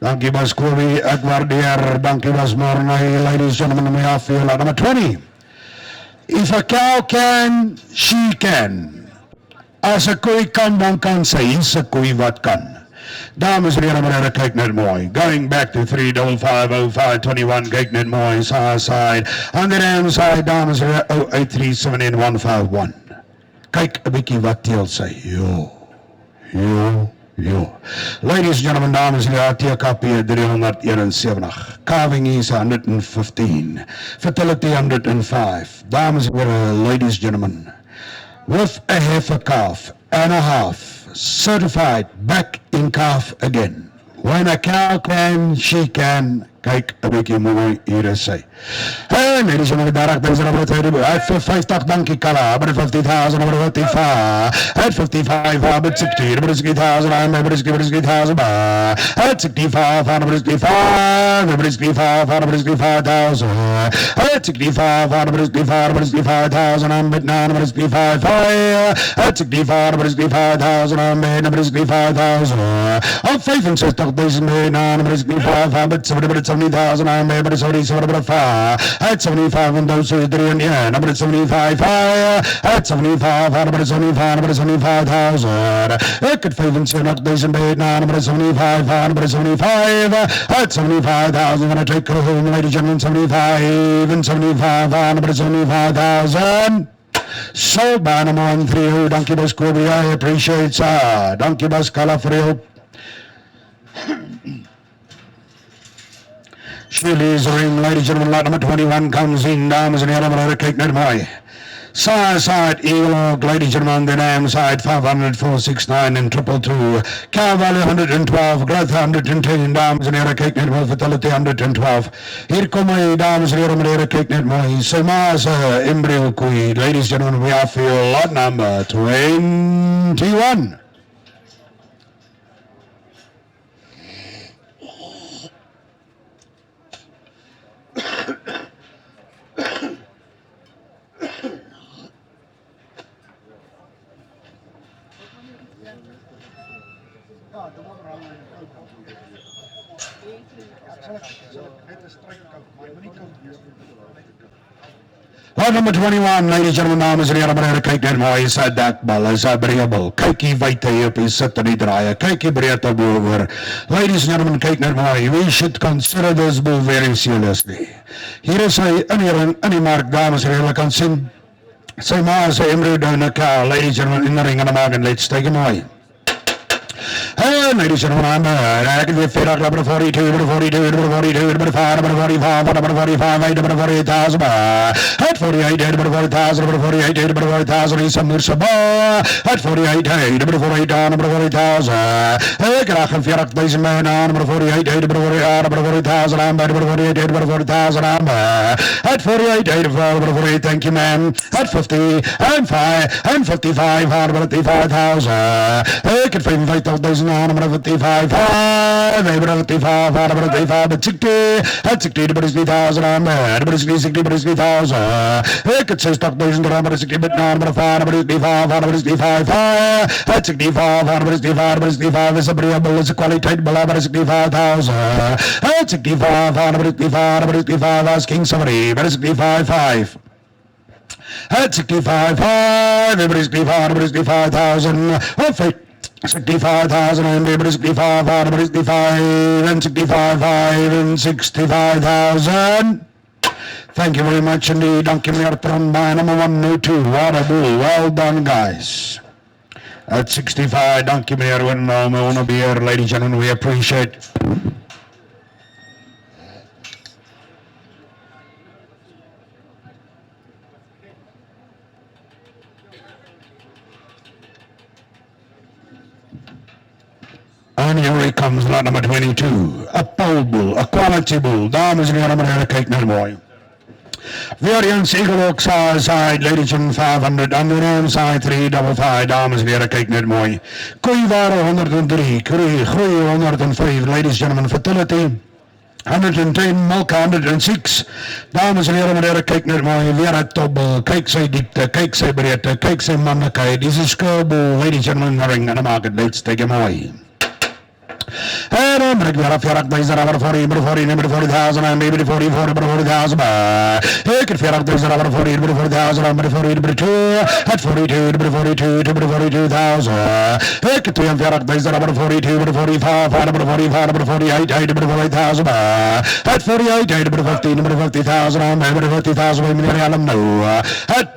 Dankie Bas Kobe, ek waardeer. Dankie Bas Mornay, ladies and gentlemen, may I feel like number 20. If a cow can, she can. As 'n koei kan, dan kan sy. Hier's 'n koei wat kan. Dames en heren, meneer, kyk net mooi. Going back to 3550521, kyk net mooi. Side. On the dam side, dames en heren, 08379151. Kyk 'n bietjie wat teel sy. Yo. Ladies and gentlemen, dames en heren, TKP 371. Carving is 115. Fertility 105. Dames en heren, ladies and gentlemen, with a heifer calf and a half, certified back in calf again. When a cow can, she can. Kyk 'n bietjie mooi hier is sy. Hey, ladies and gentlemen, at 50, dankie Kala, but 50,000, over 55, at 55, but 60, but 60,000, I'm at 60,000, at 65, but 65, but 65, but 65,000, at 65, but 65, but 65,000, I'm at 9, but 65, at 65, but 65,000, I'm at 65,000, I'm 5 and 6,000, 9, but 65, but 70,000, I'm at 77, but 5, at 75, and those 3 and yeah, number 75, at 75, number 75, number 75,000, I could 5 and 7,000, 9, number 75, number 75, at 75,000, when I take her home, ladies and gentlemen, 75, and 75, number 75,000. So, by number 130, dankie Bas Kobe, I appreciate ça. Dankie Bas Kala vir jou. Shirley's ring, ladies and gentlemen, lot number 21 comes in, dames and heren, meneer, kyk net mooi. Side, Eagle, ladies and gentlemen, the name side 500, 469 and 222. Cow value 112, growth 110, dames and heren, kyk net mooi, fertility 112. Hier kom my, dames en heren, meneer, kyk net mooi. Sy ma is 'n embryo koei, ladies and gentlemen, we have for you lot number 21. Lot number 21, ladies and gentlemen, dames en heren, meneer, kyk net mooi, is 'n dekbal, is 'n breëbal. Kyk hier wyd hy op, hy sit in die draaie. Kyk hier breed op oor. Ladies and gentlemen, kyk net mooi. We should consider this bull very seriously. Hier is hy in die mark, dames en heren, julle kan sien. Sy ma is 'n embryo down 'n cow, ladies and gentlemen, in the ring and the mark, and let's take him away. And ladies and gentlemen, I can get fit up number 42, number 42, number 42, number 5, number 45, number 45, number 48,000. At 48, number 40,000, number 48, number 40,000, is some Sabah. At 48, number 48, number 40,000. I can fit up this man, number 48, number 48, number 40,000, number 48, number 40,000. At 48, number 48, thank you, ma'am. At 50, and 5, and 55, number 55,000. I can fit 5,000. Number 55, 5, number 55, number 55, but 60, at 60, number 60,000, number 60, number 60,000. I could say stock those number 60, but number 5, number 65, number 65, 5, at 65, number 65, number 65 is agreeable, is a quality, number 65,000. At 65, number 65, number 65, asking somebody, number 65, 5. At 65, 5, number 65, number 65,000, oh, 65,000 and 65, and 65, 5 and 65,000. Thank you very much indeed. Dank je meneer Trombaan, number 102. What a bull. Well done, guys. At 65, dank je meneer Windmill. We want to be here, ladies and gentlemen. We appreciate it. And here he comes, lot number 22. A pole bull, a quality bull. Dames en heren, meneer, kijk naar mooi. Weer eens Eagle Oak side, ladies and 500. En de side 355, dames en heren, kijk net mooi. Koei waren 103, groei 105, ladies and gentlemen, fertility. 110, milk 106. Dames en heren, meneer, kijk net mooi. Weer het tobbel. Kijk sy diepte, kijk sy breedte, kijk sy mannelijkheid. Deze skeurboel, ladies and gentlemen, ring aan de market. Let's take him away. And I'm going to get off your rock days around 40, number 40, number 40,000, and maybe 44, number 40,000. You can fit up days around 40, number 40,000, number 40, number 2, at 42, number 42, number 42,000. You can fit up days around 42, number 45, number 45, number 48, number 48,000. At 48, number 50, number 50,000, number 50,000, at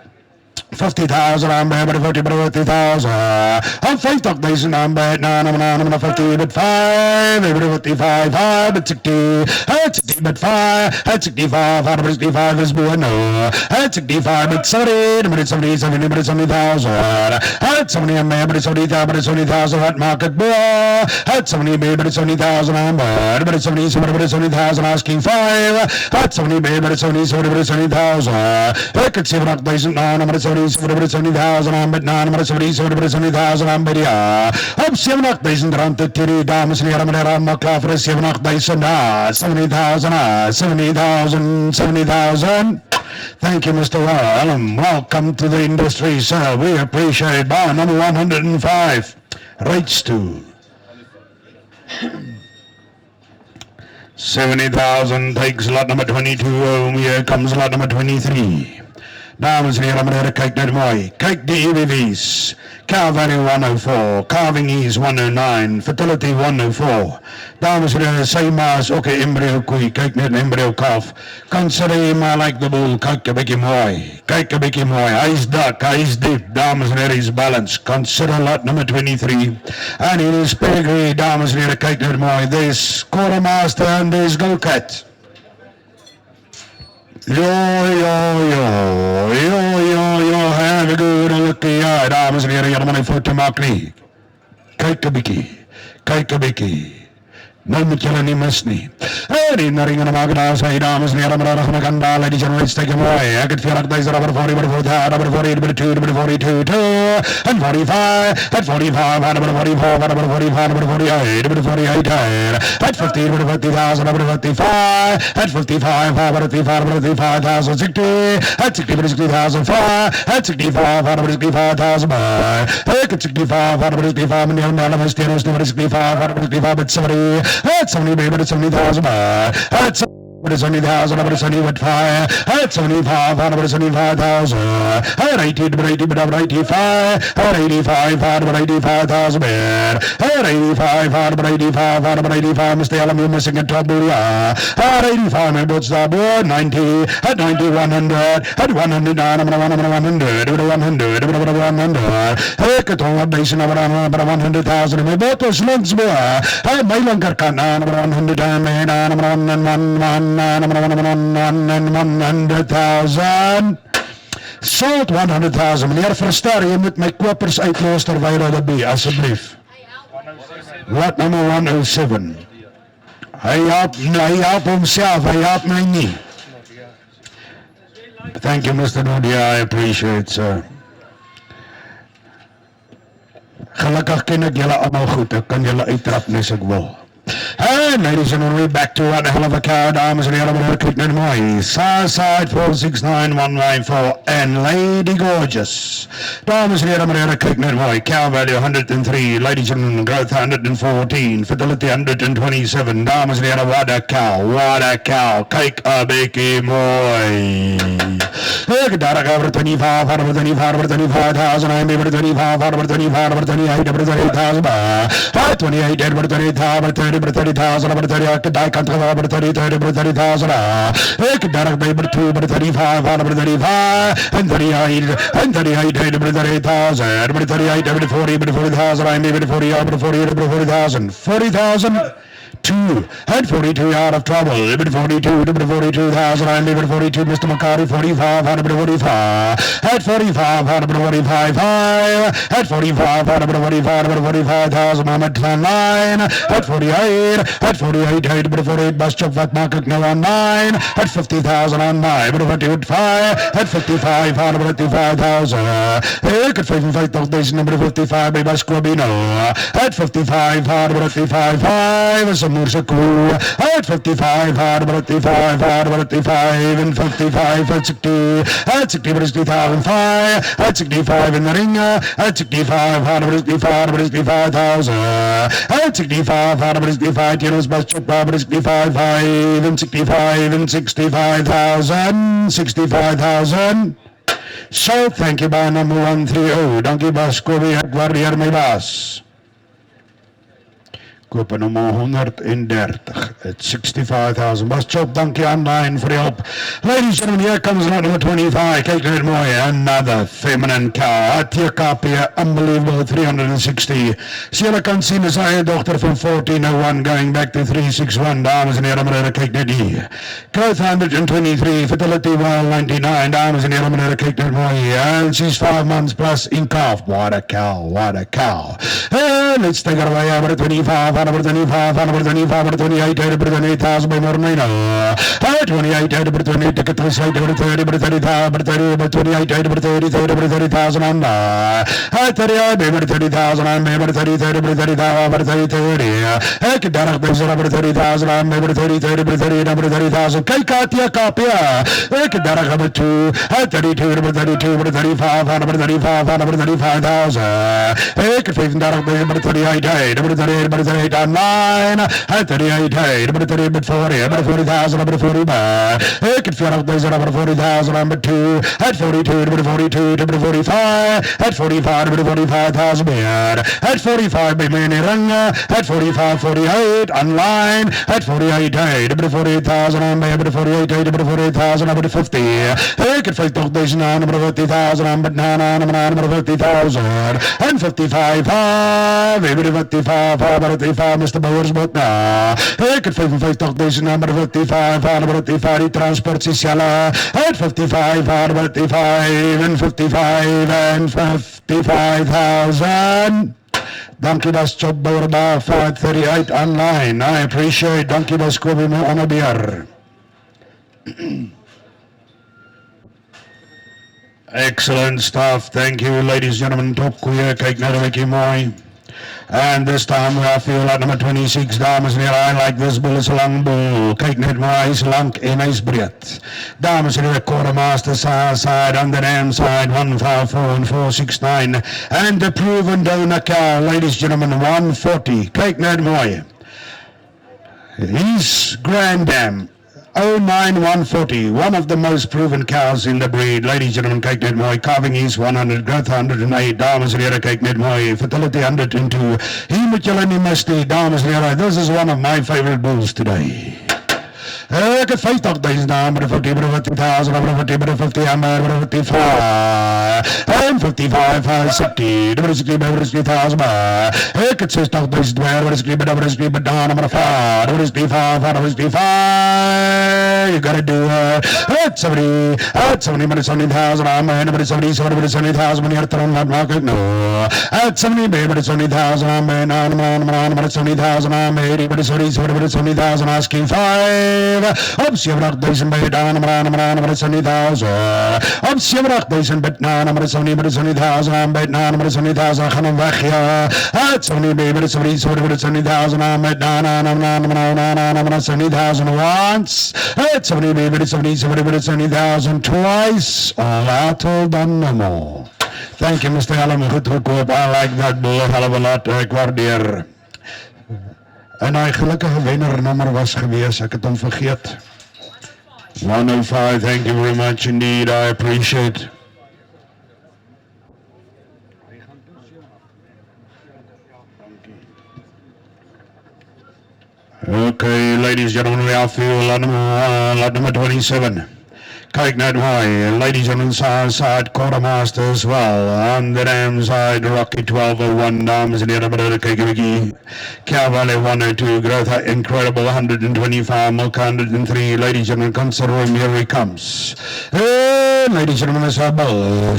50,000, I'm bad, but 50,000. I'm 50,000, I'm bad, I'm 50, but 5, 55, 5, but 60, at 60, but 5, at 65, 65 is bueno, at 65, but 70, but 70, 70, but 70,000, at 70, I'm bad, but 70,000, but 70,000, at market boy, at 70, but 70,000, I'm bad, but 70, but 70,000, asking 5, at 70, but 70, but 70,000, I could see what 70, 70,000 aan met nummer 70,000 aan bij op 70,000 rand te tiri dames en heren meneer allemaal klaar voor 70,000 70,000. Thank you, Mr. Allen. Welcome to the industry, sir. We appreciate it. Bar number 105. Rates to 70,000 takes lot number 22 home. Here comes lot number 23. Dames en heren, meneer, kijk naar mooi. Kijk de EBV's. Cow value 104, calving ease 109, fertility 104. Dames en heren, same as, oké, embryo koei, kijk naar de embryo kalf. Consider him like the bull, kijk een beetje mooi. Kijk een beetje mooi, hij is dark, hij is deep, dames en heren, is balanced. Consider lot number 23. And in his pedigree, dames en heren, kijk naar mooi. There's Droughtmaster and there's Go Cat. Yo, have a good look here, dames en heren, jullie mijn voeten maken niet. Kijk een beetje. Nou moet jullie niet missen niet. En in de ringen maken daar zijn dames en heren, maar dan gaan we ladies and gentlemen, take him away. Ik het 40,000, number 40, number 40, number 40, number 2, number 42, 2, and 45, at 45, number 44, number 45, number 48, number 48, at 50, number 50,000, number 55, at 55, number 55, number 55,000, 60, at 60, number 60,000, 5, at 65, number 65,000, ik het 65, number 65, meneer Mellemus, number 65, number 65, at 70, at 70, baby, at 70,000, at But it's 70,000, but it's 70 with fire. At 75, but it's 75,000. At 80, but 80, but 85. At 85, but 85,000. At 85, but 85, but 85. Mr. Allen, you're missing a trouble, yeah. At 85, my boat's the board. 90, at 90, 100. At 109, I'm 100. Over 100, over 100. Hey, Katonga Basin, over 100,000. My boat is lunch, boy. At my longer can, over 100, and I'm 100,000. Salt 100,000. Meneer Verster, jy moet my kopers uitloos terwyl hulle be, asseblief. Lot number 107. Hy help homself, hy help my nie. Thank you, Mr. Nodia, I appreciate it, sir. Gelukkig ken ek julle almal goed, ek kan julle uittrap nes ek wil. And ladies and gentlemen, back to one hell of a car, dames and heren, kyk net mooi. Side 469194 and Lady Gorgeous. Dames and heren, kyk net mooi. Cow value 103, ladies and gentlemen, growth 114, fidelity 127. Dames and heren, what a cow, kyk a bietjie mooi. Ek daar gaan vir 25, vir 25,000, I'm over 25, vir 25, vir 28, vir 28,000. 28, vir 28, 30,000, over 30, I could die country over 30, 30,000. Ek daar by 2, over 35, over 35, and 38, over 38,000, over 38, over 40, over 40,000, I'm over 40, over 40, over 40,000, 40,000. 2 at 42 out of trouble. Limit 42 to 42,000. I'm limit 42. Mr. McCarty 45 out of 45. At 45 out of 45. 5 at 45 out of 45 out of 45,000. I'm at 9 at 48 at 48 out of 48. Bus chop fat market now on 9 at 50,000 on 9. But 5 at 55 out of 55,000. Ek at 55,000 number 55 by Bus Corbino at 55 out of 55. 5 Mursaku at 55, hard about 55, and 55 at 60, at 60 but 60,005, at 65 in the ring, at 65, hard about 65,000, at 65, hard about 65, Tino's bus check, but 65, 5, and 65, and 65,000, 65,000. So, thank you by number 130, Donkey Bus, Kobe, Guardian, my bus. Koop nummer 130 at 65,000. Bus chop, dankie online for the help. Ladies and gentlemen, here comes number 25. Kyk net mooi, another feminine cow. A teekapie, unbelievable, 360. So julle kan sien, is hy dochter van 1401 going back to 361. Dames en heren, meneer, kyk net hier. Growth 123, fertility well 99. Dames en heren, meneer, kyk net mooi. And she's 5 months plus in calf. What a cow, what a cow. And let's take her away over 25. Number 25, number 25, number 28, number 28,000 by Mornino. 28, number 28, ticket to site, number 30, number 30,000, number 30, number 28, number 30, number 30,000 on 38, number 30,000 on number 30, number 30,000, number 30, 30. Ek darag by number 30,000 on number 30, number 30, number 30,000. Kijk Katia Kapia. Ek darag number 2, 32, number 32, number 35, number 35, number 35,000. Ek 5 darag by number 38, number 38, number 38. 9 at 38, number 38, but 40, number 40,000, number 40, I could feel out there's number 40,000, number 2 at 42, number 42, number 45, at 45, number 45,000, at 45, by Mani Ranga, at 45, 48, online, at 48, number 48,000, number 48, number 48,000, number 50, I could fight those number 50,000, number 9, number 50,000, and 55, 5, maybe 55, 55, Mr. Bowers boot na. Ek het 55,000 number 55, number 55, die transport Sisella, at 55, number 55, and 55, and 55,000. Dankie das job Bauer daar, 538 online. I appreciate, dankie das Kobe me on a beer. Excellent stuff, thank you ladies and gentlemen, top koeie, kyk na die wikkie mooi. And this time I feel like number 26, dames en heren, I like this bull, is a long bull. Kyk net maar, hy is lang en hy is breed. Dames en heren, Droughtmaster side, on the dam side, 154 and 469. And the proven donor cow, ladies and gentlemen, 140. Kyk net mooi. His grand dam, 09140, one of the most proven cows in the breed. Ladies and gentlemen, kyk net mooi. Calving is 100, growth 108. Dames en heren, kyk net mooi. Fertility 102. Hier moet julle nie mis nie, dames en heren. This is one of my favorite bulls today. Ek het 50,000 naam, maar 50,000, maar 50, maar 55, en 55, 60, maar 60,000, maar ek het 60,000, maar 60,000, maar maar 55, you gotta do it, at 70, maar 70,000, maar 70,000, meneer Tron, wat maak ek nou, at 70, maar 70,000, maar 70,000, maar 70,000, asking 5, op 70,000 by daan, maar 70,000. Op 70,000 by daan, maar 70,000 by daan, maar 70,000 gaan hem weg, ja. Het 70, maar 70,000 by daan, maar 70,000 once. Het 70, maar 70,000 twice. Later dan normal. Thank you, Mr. Allen. Goed gekoop. I like that bull. Hell of a lot. Ek waardeer. En hy gelukkige wennernommer was gewees, ek het hom vergeet. 105, thank you very much indeed, I appreciate. Okay, ladies and gentlemen, we are fuel lot number 27. Kyk net mooi, ladies and gentlemen, side Droughtmaster as well. On the dam side, Rocky 1201, dames en heren, maar kyk een bykie. Calvary 102, growth incredible, 125, milk 103. Ladies and gentlemen, consider him, here he comes. And ladies and gentlemen, Sabel,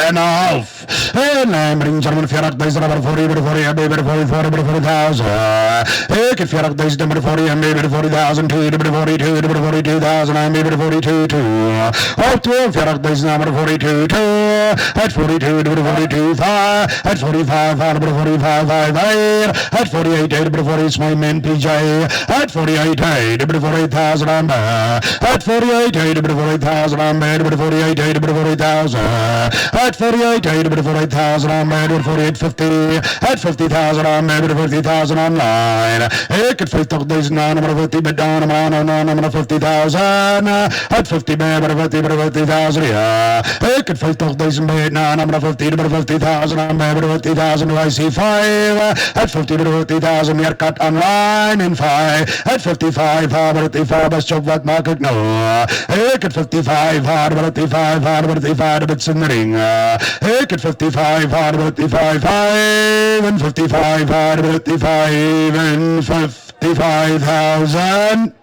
and a half. And I'm bringing gentlemen, 40,000, number 40, baby, 40,000. Ik heb 40,000, number 40, and baby, 40,000, 42, I'm maybe 42, 2. Up to 40,000, number 42, 2. At 42, 42, 5. At 45, number 45, 5, 8. At 48, number 40, it's my man PJ. At 48, number 48,000, I'm at 48, number 48,000, I'm at 48, number 40,000. At 48, number 48,000, I'm at 48,50. At 50,000, I'm at 50,000 online. Ik heb 50,000, number 50, but down, number 50,000. At 50, number 50,000, yeah. Ik heb 50,000 bij number 50, number 50,000, I'm at 50,000, I see 5. At 50, number 50,000, meer cut online in 5. At 55, 55, best job, wat maak ik nou? Ik heb 55, 55, 55, dat is in de ring. Ik heb 55, 55, 5 en 55, 55 en 55,000.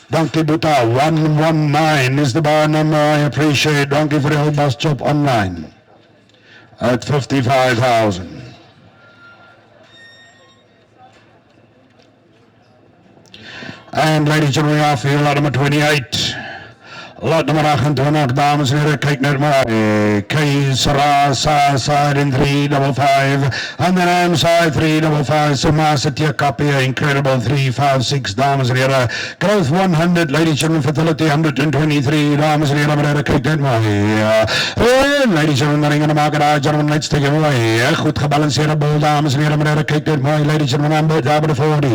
Donkey Buta 119 is the bar number. I appreciate Donkey for the whole bus job online at 55,000. And ladies and gentlemen, I feel lot number 28. Lot nummer 28, dames en heren, kyk net maar. K, Sarah, side in 355. And then I'm side 355. Samasa copy, incredible 356, dames en heren. Growth 100, ladies and gentlemen, fertility 123, dames en heren, kyk net maar. Ladies and gentlemen, ringen de maker uit, gentlemen, let's take it away. Goed gebalanceerde bol, dames en heren, kyk net maar. Ladies and gentlemen, I'm number 40.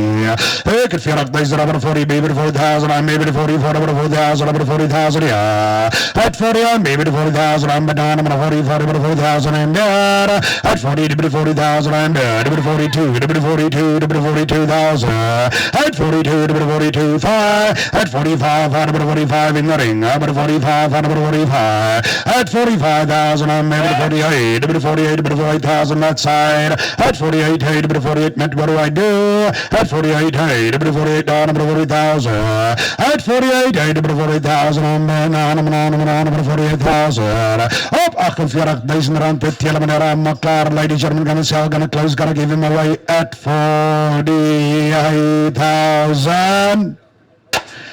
Ik heb 40,000, number 40, baby 40,000, I'm maybe 44, number 40,000, number 40,000. At 40, I'm maybe 40,000, I'm banana, 40,000, I'm there. At 40, 40,000, I'm there. 42, 42, 42,000. At 42, 42, 5. At 45, 45 in the ring. 45, 45. At 45,000, I'm maybe 48, 48, 48,000 that side. At 48, 48, met what do I do? At 48, 48, down, 40,000. At 48, 48,000, I'm 48,000. Op 48,000 rand per tele meneer I'm klaar. Ladies and gentlemen, gonna sell, gonna close, gonna give him away at 48,000.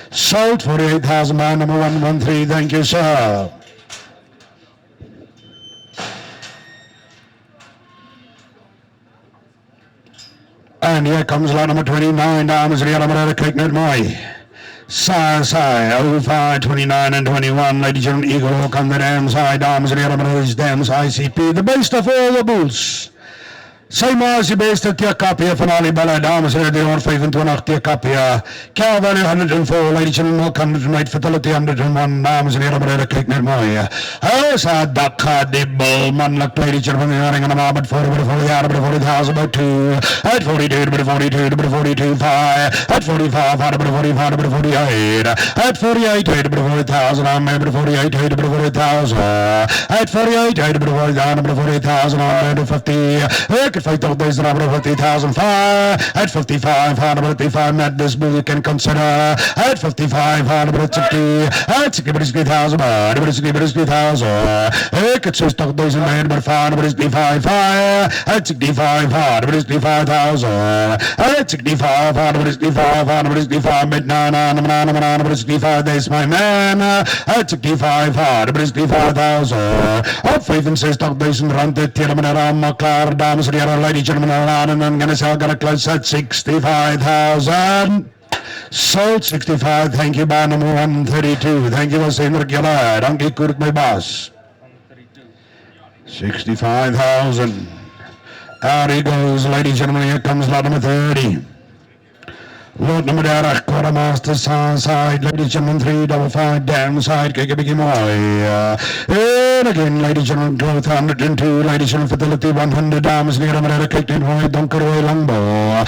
Sold 48,000 by number 113. Thank you, sir. And here comes lot number 29, dames en heren, kyk net mooi. Sai, 05, 29 and 21, ladies and gentlemen, Eagle Hawk on the dam side, dames and heren, is dams ICP, the best of all the bulls. Sy ma is die beste teekapie van al die balle, dames en heren, 325 teekapie. Calvary 104, ladies and gentlemen, 108, Fatality 101, dames en heren, maar kyk net mooi. Hulle sa dakka die bal, manlik, ladies and gentlemen, ring aan de maand, 40 jaar, 40,000, about 2, at 42, 42, 42, 5, at 45, 45, 48, at 48, 40,000, I'm 48, 40,000, at 48, 40,000, I'm 50, at 50,000, I'm 50,005, at 55, 155, at this bill you can consider, at 55, 160, at 60,000, at 60,000, at 60,000, at 5, at 65, 165,000, at 65, 165, 165, at 9, there's my man, at 65, 165,000, at 5 and 6,000, run the Tirmanara, Clar, dames and heren, ladies and gentlemen, and I'm gonna sell, gonna close at 65,000. Sold 65, thank you, by number 132. Thank you, was Hendrik Gillard. Dankie, Kurt, my boss. 65,000. Out he goes, ladies and gentlemen, here comes lot number 30. Lot number 30, Droughtmaster, side, ladies and gentlemen, 355, downside, kick a biggie more. And again, ladies and gentlemen, growth 102, ladies and gentlemen, Fatality 100, dames and heren, kicked in wide, donker away, longbow.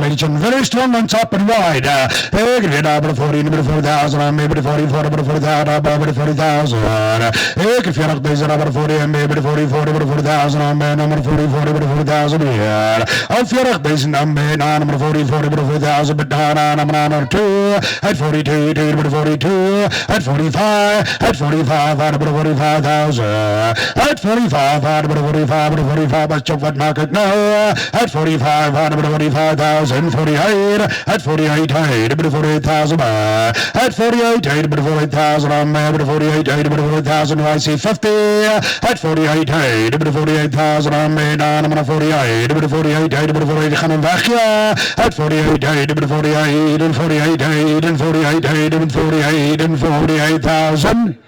Ladies and very strong on top and wide. Get number 40, number 4,000, and maybe 44, number 4,000, about 40,000. If you're up there, number 40, and maybe 44, number 4,000, and number 44, number 4,000 here. If you're up there, number 44, number 4,000, but down, number 2, at 42, number 42, at 45, at 45, number 45,000, at 45, number 45, number 45, but chop what market now, at 45, number 45,000, 48, at 48, number 48,000, at 48, number 48,000, I'm number 48, number 48,000, I see 50, at 48, number 48,000, I'm number 48, number 48, number 48, gaan hem weg, ja, at 48, number 48, and 48, and 48, and 48, and 48,000,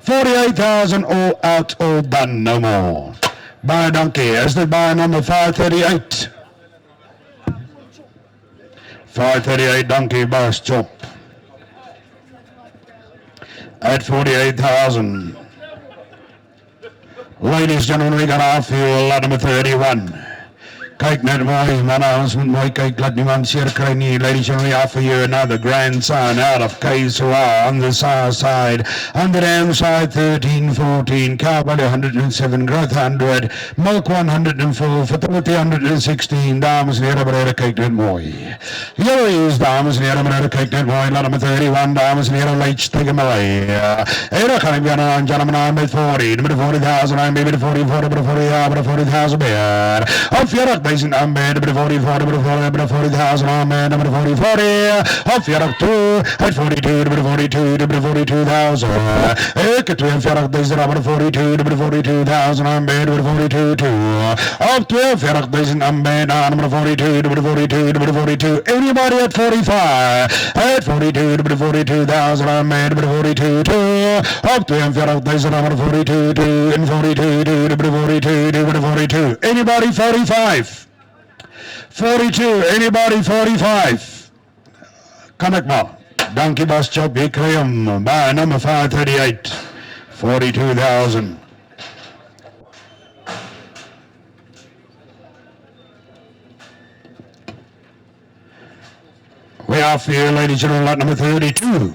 48,000, all out, all done, no more. Baie dankie, is dit baie number 538? 538, dankie, Bas Chop. At 48,000. Ladies and gentlemen, we got our fuel, lot number 31. Kyk net mooi, manne, ons moet mooi kyk, laat niemand seer kry nie. Ladies and gentlemen, we offer you another grandson out of KSOA on the south side. On the dam side, 1314, Cowboy 107, Growth 100, Milk 104, Fatality 116, dames en heren, beneden, kyk net mooi. Hier is, dames en heren, beneden, kyk net mooi, lot number 31, dames en heren, lights, take him away. En dan ga ik weer aan, gentlemen, aan met 40, nummer 40,000, I'm maybe 44, nummer 40,000 meer. Op 40,000, I'm bad, nummer 44, nummer 40,000, I'm bad, nummer 40, op 42, at 42, nummer 42, nummer 42,000. Ik heb 42,000, nummer 42, nummer 42,000, I'm bad, nummer 42, op 42,000, I'm bad, nummer 42, nummer 42, nummer 42. Anybody at 45, at 42, nummer 42,000, I'm bad, nummer 42, op 42,000, nummer 42, and 42, nummer 42, nummer 42. Anybody 45? 42, anybody 45? Kan ek maar. Dankie Bas Chop, jy kry hom by number 538, 42,000. We are for you, ladies and gentlemen, lot number 32.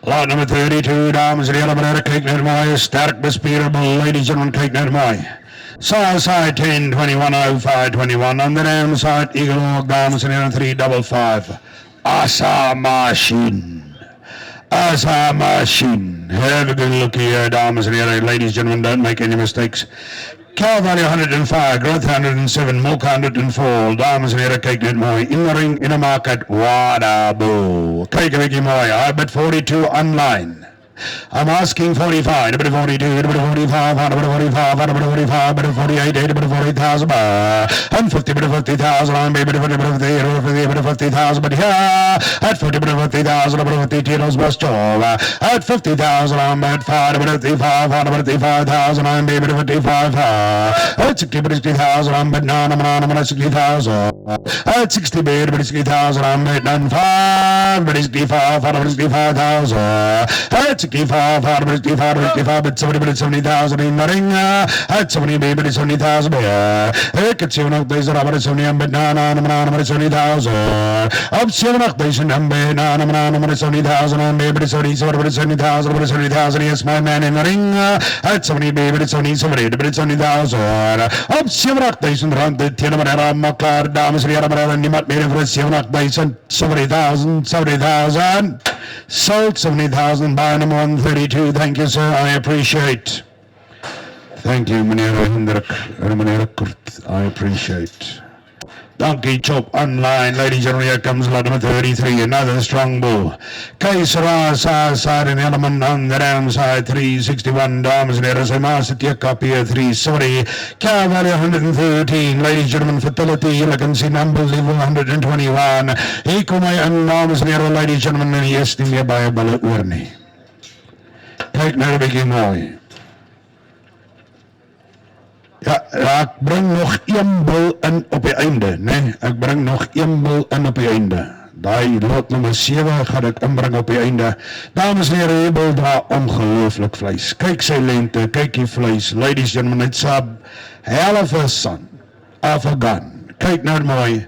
Lot nummer 32, dames en heren, beneden, kyk net mooi, sterk bespierable, ladies and gentlemen, kyk net mooi. South side 10, 21, 05, 21, on the dam side, Eagle Hawk, dames en heren, 355. Asa Machine. Asa Machine. Have a good look here, dames and heren, ladies and gentlemen, don't make any mistakes. Calvary 105, Growth 107, Milk 104, dames en heren, kyk net mooi, in the ring, in the market, Wadabo. Kyk een beetje mooi, I bet 42 online. I'm asking 45, 42, 45, 45, 45, 48, 40,000, and 50, 50,000, I'm maybe 50,000, but here at 40, 50,000, 50 bus job. At 50,000, I'm at 55, 55,000, I'm maybe 55. At 60, 60,000, I'm at 9, I'm at 60,000. At 60, 60,000, I'm at 95, 65, 65,000. At 65, 65, but 70,000 in the ring. At 70, maybe 70,000. At 70,000, I'm at 70, I'm at 9, I'm at 70,000. Up 70,000, I'm at 9, I'm at 70,000, I'm maybe 70,000, yes, my man in the ring. At 70, maybe 70,000. Up 70,000, rand the 10 Makar, dames and herren, and you might made it for 70,000. Sold 70,000, buy number 132. Thank you, sir. I appreciate. Thank you, meneer Hendrik and meneer Kurt. I appreciate. Donkey Chop online, ladies and gentlemen, here comes lot number 33, another strong bull. Kaisara side and element on the downside, 361 dames and herren, Master copy 370, cow value 113, ladies and gentlemen, fertility, elegancy, number level 121, equal my dames and herren, ladies and gentlemen, en die is nie meer baie bulle oor nie. Kyk nou 'n bietjie mooi. Ja, ek bring nog een bil in op die einde, nee, ek bring nog een bil in op die einde. Daai lot nummer 7 gaan ek inbring op die einde. Dames en heren, die bil dra ongelooflik vleis. Kyk sy lengte, kyk die vleis. Ladies and gentlemen, it's a hell of a son of a gun. Kyk nou mooi.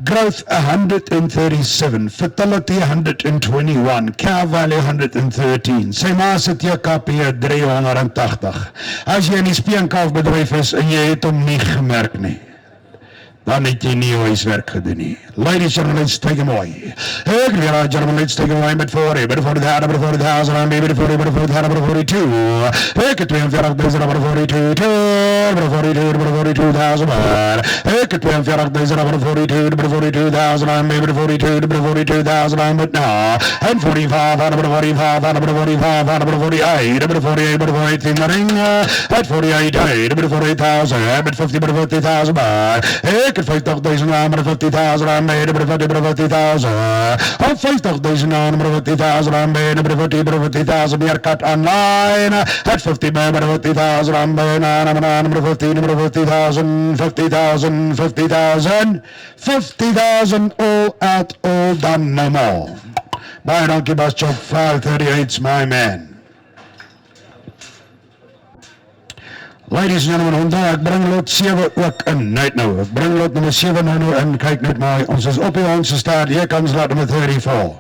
Growth 137, fertility 121, cow value 113, sy ma se TKP 380. As jy in die speenkalfbedryf is en jy het hom nie gemerk nie, dan het jy nie huiswerk gedoen nie. Ladies and gentlemen, let's take him away. Hey, gentlemen, let's take him away met 40, met 40,000, and maybe 42. Hey, 42,000, 42, 42,000. Hey, 42,000, 42,000, and maybe 42,000, but now, and 45, 45, 45, 48, 48 in the ring, at 48, 48,000, but 50,000, hey, 50,000, 50,000, I made it 50,000. Oh, 50,000, 50,000, I made it 50,000. We are cut online at 50,000. I'm buying 50,000, 50,000, 50,000, 50,000, all at all done, no more. Buy donkey bus chop 538's my man. Ladies and gentlemen, vandag ek bring lot 7 ook in, net nou, ek bring lot nummer 7 nou in, kyk net mooi, ons is op die onze staat, hier comes lot nummer 34.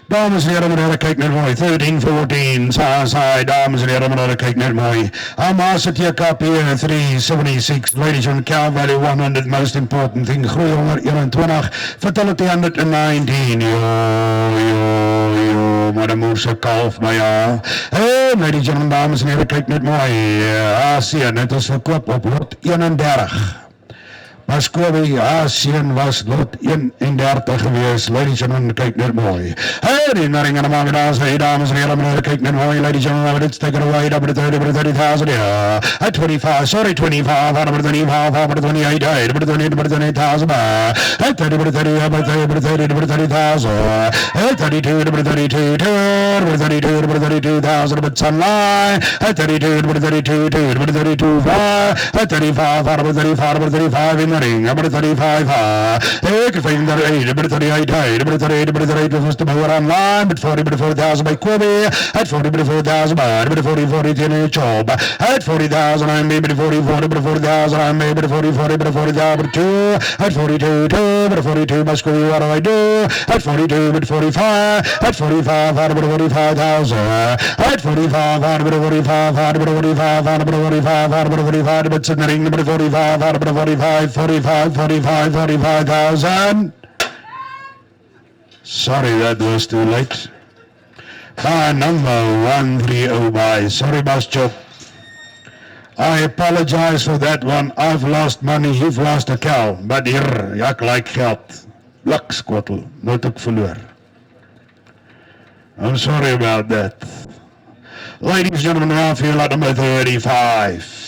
Dames en heren, meneer, kyk net mooi, 13, 14, saai, dames en heren, meneer, kyk net mooi. Amaas het hier kapie 376, ladies and cow value 100, most important thing, groei 121, fertility 119, maar de moerse kalf, maar ja. Hey, ladies and gentlemen, dames en heren, kyk net mooi, Asie, net ons verkoop op lot 31. Maar Kobe, Asien was lot 31 geweest. Ladies and gentlemen, kyk net mooi. Hey, die naring en de maandags, hey, dames en heren, meneer, kyk net mooi. Ladies and gentlemen, let's take it away, up to 30,000, yeah. At 25, sorry, 25, up to 25, up to 28, up to 28,000, at 30, 30,000, at 32, 32,000, but sunlight, at 32, 5, at 35, 35 in the ring, number 35, hey, 38, 38, was the power online, but 40,000 by Kobe, at 40,000, but 40 in a job, at 40,000, I'm maybe 40,000, I'm maybe 40,000, 2, at 42, but 42, must go, what do I do, at 42, but 45, at 45, 45,000, at 45, 45, 45, but in the ring, number 45, 45,000. Sorry, that was too late. Bar number 130 by. Sorry, Boss Chop. I apologize for that one. I've lost money, you've lost a cow. But hier, ek like geld. Luk skottel, nooit ek verloor. I'm sorry about that. Ladies and gentlemen, now for lot number 35.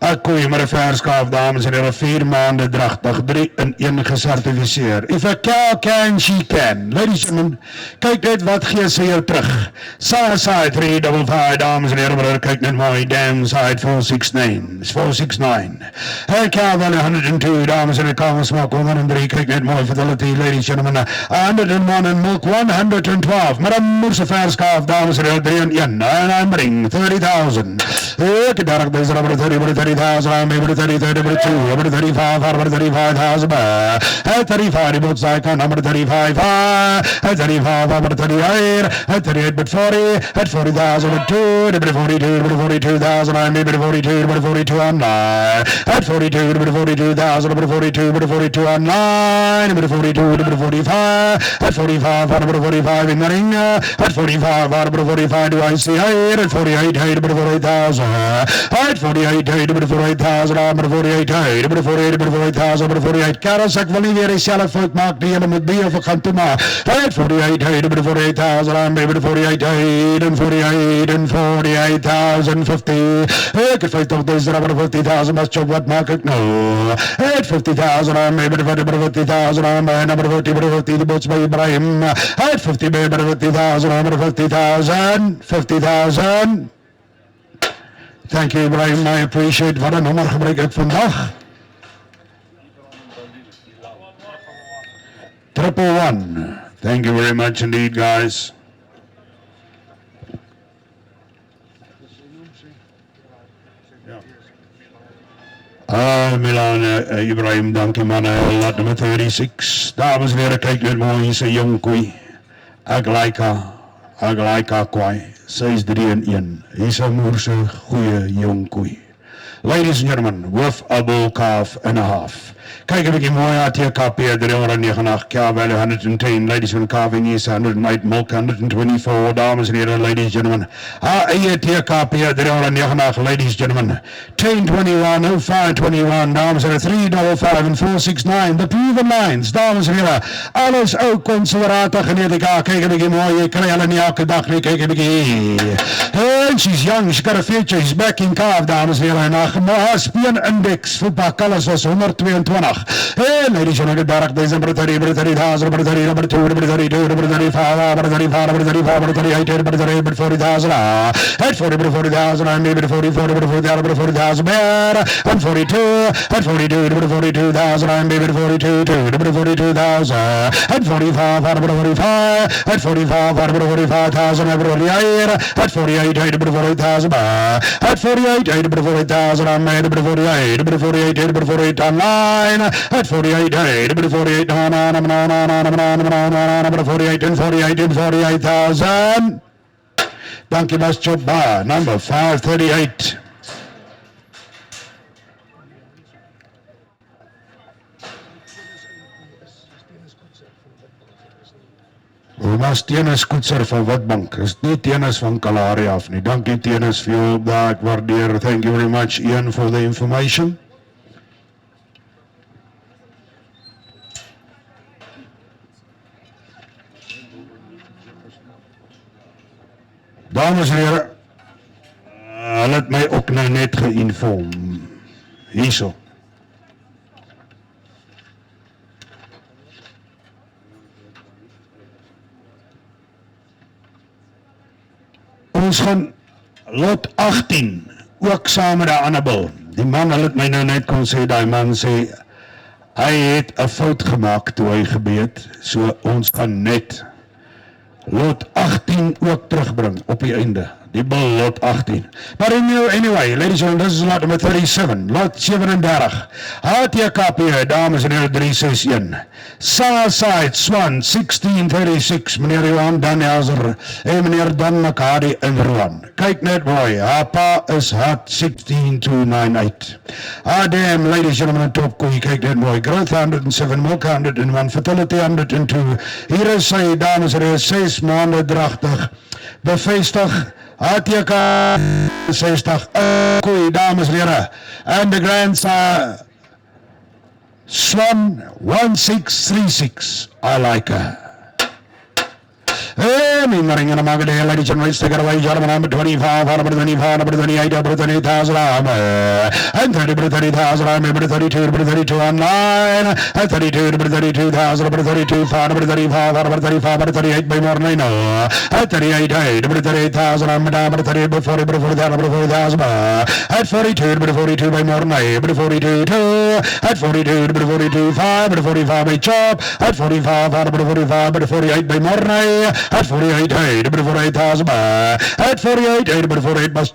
Ek koei met 'n verskaaf, dames en here, 4 maande dragtig, 3 in 1 gesertifiseer. If a cow can, she can. Ladies and gentlemen, kyk net wat gee sy hier terug. Side 355, dames en here, maar kyk net mooi, damn side 469. It's 469. Hey, cow value 102, dames en here, cow smaak 103, kyk net mooi, fidelity, ladies and gentlemen, 101 and milk 112. Maar 'n moerse verskaaf, dames en here, 3 in 1, and I'm bring 30,000. Ek dark, there's rubber 30,000, I'm able to 30, 32, over 35, over 35,000, at 35, both sides, number 35, at 35, over 38, at 38, but 40, at 40,000, at 2, at 42, at 42,000, I'm able to 42, at 42 online, at 42, at 42,000, at 42, at 42 online, at 42, at 45, at 45, at 45 in the ring, at 45, at 45, do I see height, at 48, at 48,000, at 48, at 48,000, I'm 48, at 48, at 48,000, at 48, Karels, ek wil nie weer die self fout maak, die julle moet be of ek gaan toe maak, at 48, at 48,000, I'm able to 48, and 48, and 48,000, 50, ek het 50,000, I'm 50,000, mas chok, wat maak ek nou, at 50,000, I'm able to 50,000, I'm number 50, die boots by Ibrahim, at 50, 50,000, I'm 50,000, 50,000, thank you, Ibrahim. I appreciate. Wat 'n nommer gebruik ek vandag? 111. Thank you very much indeed, guys. Milan, Ibrahim, dankie man. Lot nummer 36. Dames en heren, kyk net mooi, hier is 'n jong koei. Ek like haar kwaai. Sy is 3 in 1. Hier is 'n moerse goeie jong koei. Ladies and gentlemen, with a bull calf and a half. Kyk 'n bietjie mooi ATKP 389, cow value 110, ladies and calving is 108, milk 124, dames en heren, ladies and gentlemen. ATKP 389, ladies and gentlemen. 1021, 0521, dames en heren, 355 and 469, the proven lines, dames en heren. Alles ou konservate genetica, kyk 'n bietjie mooi, jy kry hulle nie elke dag nie, kyk 'n bietjie. And she's young, she's got a future, she's back in calf, dames en heren. Haar speen index, voetbal colors was 122. Hey, ladies and gentlemen, dark days, number 30, number 30,000, number 30, number 2, number 32, number 35, number 35, number 35, number 38, number 38, number 40,000, at 40, number 40,000, and maybe 44, number 40,000, number 40,000, and 42, at 42, number 42,000, and maybe 42, number 42,000, at 45, number 45, at 45, number 45,000, number 48, at 48, number 48,000, at 48, number 48,000, and maybe 48, number 48, number 48, online, at 48, number 48, number 48, and 48, and 48,000. Thank you, Mr. Bar, number 538. Ons tennis koetser van Witbank, is nie tennis van Kalahari af nie. Dankie tennis vir jou op daar, ek waardeer. Thank you very much, Ian, for the information. Dames en heren, hulle het my ook nou net geïnform. Hierso. Ons gaan lot 18, ook saam met die Annabel. Die man, hulle het my nou net kon sê, die man sê, hy het 'n fout gemaak toe hy gebed, so ons gaan net lot 18 ook terugbring op die einde. Die bil lot 18. But anyway, ladies and gentlemen, this is lot number 37, lot 37. HTKP, dames en heren, 361. Southside Swan, 1636, meneer Johan Danhauser en meneer Dan Makadi in Roan. Kyk net mooi, haar pa is hot 16298. Damn, ladies and gentlemen, top koei, kyk net mooi. Growth 107, milk 101, fertility 102. Hier is sy, dames en heren, 6 maande dragtig, bevestig. ATK 60, koei, dames en heren, and the grandson, Swan 1636, I like her. In the ring and a market, ladies and gentlemen, take it away, gentlemen, number 25, number 25, number 28, number 28,000, and 30,000, number 32, number 32 online, and 32, number 32,000, number 32, number 35, number 35, number 38 by more than at 38, number 38,000, number 30, number 40, number 40,000, number 40,000, at 42, number 42 by more than number 42, 2, at 42, number 42, 5, number 45 by chop, at 45, number 45, number 48 by more than at 48, number 48,000, at 48, number 48 must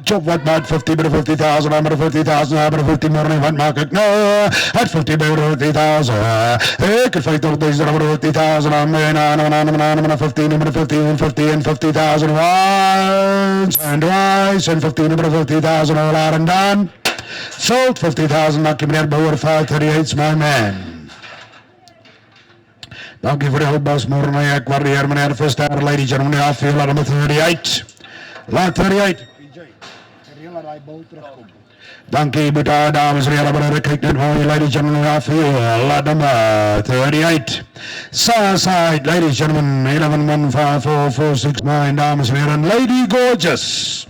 chop what about 50, but 50,000, number 50,000, number 50 more than one market, no, at 50, but 50,000, hey, could fight all days, number 50,000, number 15, number 15, 50, and 50,000 once, and twice, and 15, number 50,000, all out and done, sold 50,000, knocking me out by 538's my man. Dankie vir die hulp, Bas Morne. Ek waardeer meneer Verster, ladies and gentlemen, afveel aan nummer 38. Laat 38. Dankie, Buta, dames en heren, kyk net mooi, ladies and gentlemen, afveel, laat nummer 38. Southside, ladies and gentlemen, 11154469, dames en heren, Lady Gorgeous.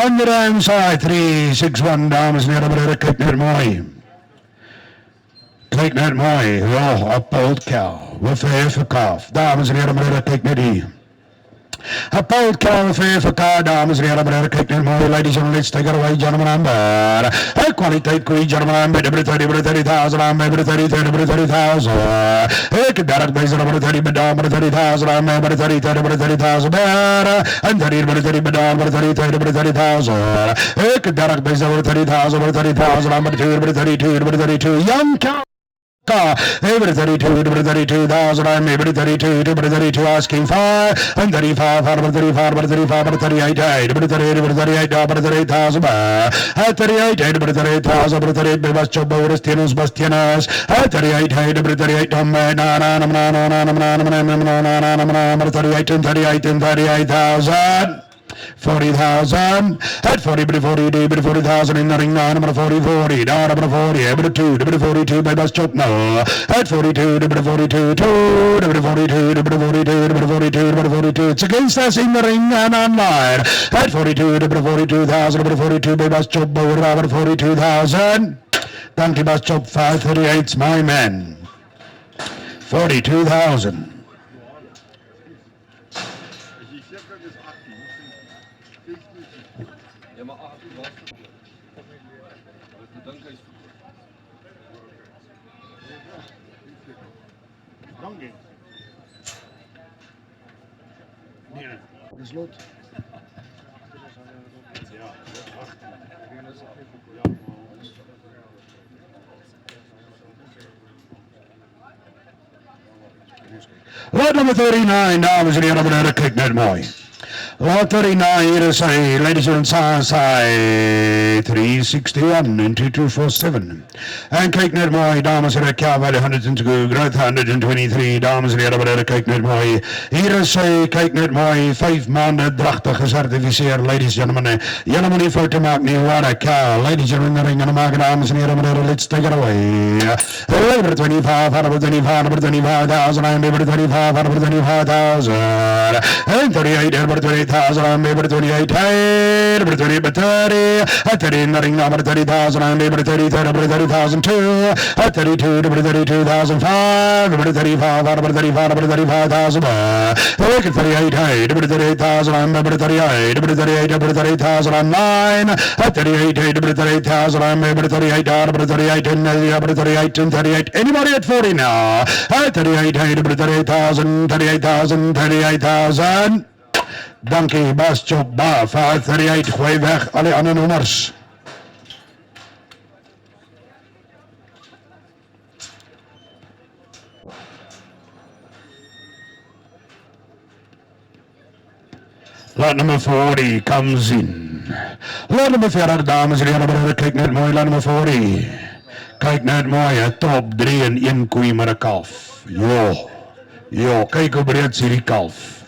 On the dime side, 361, dames en heren, kyk net mooi. Kyk net mooi, ja, 'n poult cow, with 'n heffe kalf. Dames en heren, kyk net hier. 'n poult cow with 'n heffe kalf, dames en heren, kyk net mooi. Ladies and gentlemen, let's take it away, gentlemen, number. Kwaliteit koei, gentlemen, number 30,000, number 30,000. Ek 30,000, number 30,000, number 30,000, and 30,000, number 30,000. Ek 30,000, number 30,000, number 32, young cow. Every 32,000, I'm every 32, asking for, and 35, 35, 35, 38, 38,000, at 38, 38,000, Bastianos, Bastianas, at 38, 38,000. 40,000 at 40,000 in the ring now, number 40, down number 40, number 2, number 42 by Bus Chop now, at 42, number 42, 2, number 42, number 42, number 42, number 42, it's against us in the ring and online, at 42, number 42,000, number 42 by Bus Chop, number 42,000, thank you Bus Chop, 538's my man, 42,000. Lot number 39, dames en heren, kyk net mooi. Lot 39, hier is hy, ladies and gentlemen, 361 and 2247. En kyk net mooi, dames en heren, Calvary 102, Growth 123, dames en heren, kyk net mooi. Hier is hy, kyk net mooi, 5 maande dragtig gesertificeer, ladies and gentlemen. Julle moet nie foute maak nie, what a cow. Ladies and gentlemen, ring aan die maak, dames en heren, let's take it away. Number 25, number 25, number 25,000, number 25, number 25,000. And 38, number 28,000, number 28, number 30, number 30, 30 in the ring, number 30,000, number 30, number 30,002, 32, number 32,005, number 35, number 35, number 35,000, 38, number 38,000, number 38, number 38, number 38,009, 38, number 38,000, number 38, number 38, number 38, and 38, anybody at 40 now, 38, number 38,000, 38,000, 38,000. Dankie, Bas Chop, 538, gooi weg al die ander nommers. Lot number 40 comes in. Lot number 40, dames en heren, kyk net mooi, lot number 40. Kyk net mooi, top 3 en 1 koei met 'n kalf. Jo, kyk hoe breed is hierdie kalf.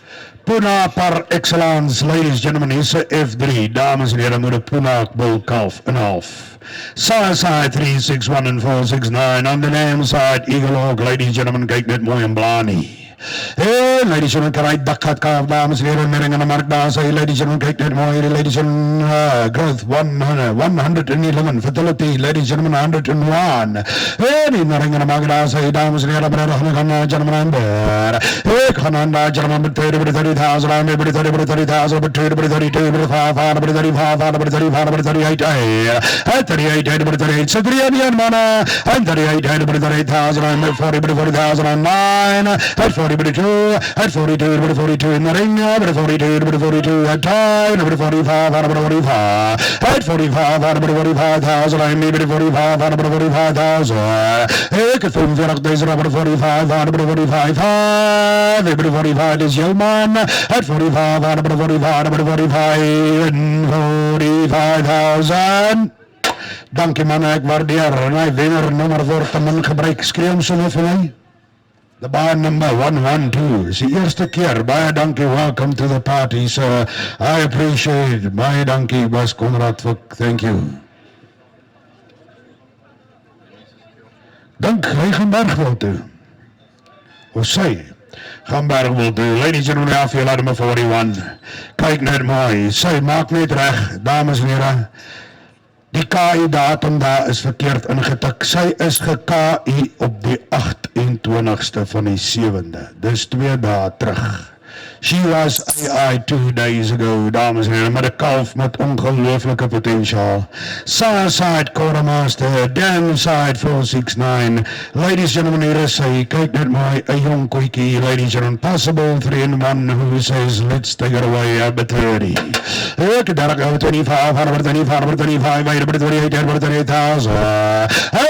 Puna par excellence, ladies and gentlemen, is a F3, dames en heren, met 'n Puna bull kalf en half. Southside 361 and 469, on the name side, Eagle Hawk, ladies and gentlemen, kyk net mooi en blanie. Ladies and gentlemen, kan hy dakkat kaaf, dames en heren, mering in de markt daar, say, ladies and gentlemen, kyk net mooi, ladies and growth, 111, fertility, ladies and gentlemen, 101, in de ring in de markt daar, say, dames en heren, gentlemen, and there, Kananda, gentlemen, 30,000, I'm 30,000, 32, 35, 35, 38, 38, so 3 mana, I'm 38, 38,000, I'm 40,000, I'm 9, at 42, at 42, in the ring, at 42, at time, at 45, at 45,000, I'm maybe 45,000, ik het film weer deze nummer 45, 45 is jouw man, at 45, 45,000. Dank je man, ik waardeer. En winnaar nummer wordt hem in gebruik. Schreeuw ze nog voor mij. The bar number 112. Is de eerste keer. Baie dankie. Welcome to the party, sir. I appreciate it. Baie dankie, Bas Conrad Fuk. Thank you. Dank Regenberg wil toe. Of sy. Gamberg wil toe. Ladies and gentlemen, afje laat me 41. Kyk net mooi. Sy maak net reg, dames en heren. Die KI datum daar is verkeerd ingetik. Sy is ge-KI op die 28ste van die 7de. Dis 2 dae terug. She was AI 2 days ago, dames en heren, met 'n kalf met ongelooflike potentiaal. Southside Droughtmaster, Downside 469. Ladies and gentlemen, hier is sy. Kyk net mooi, 'n jong koetjie, ladies and gentlemen, possible 3-in-1 who says, let's take it away, Albert 30. Ek daar gaan 25, 125, 28,000.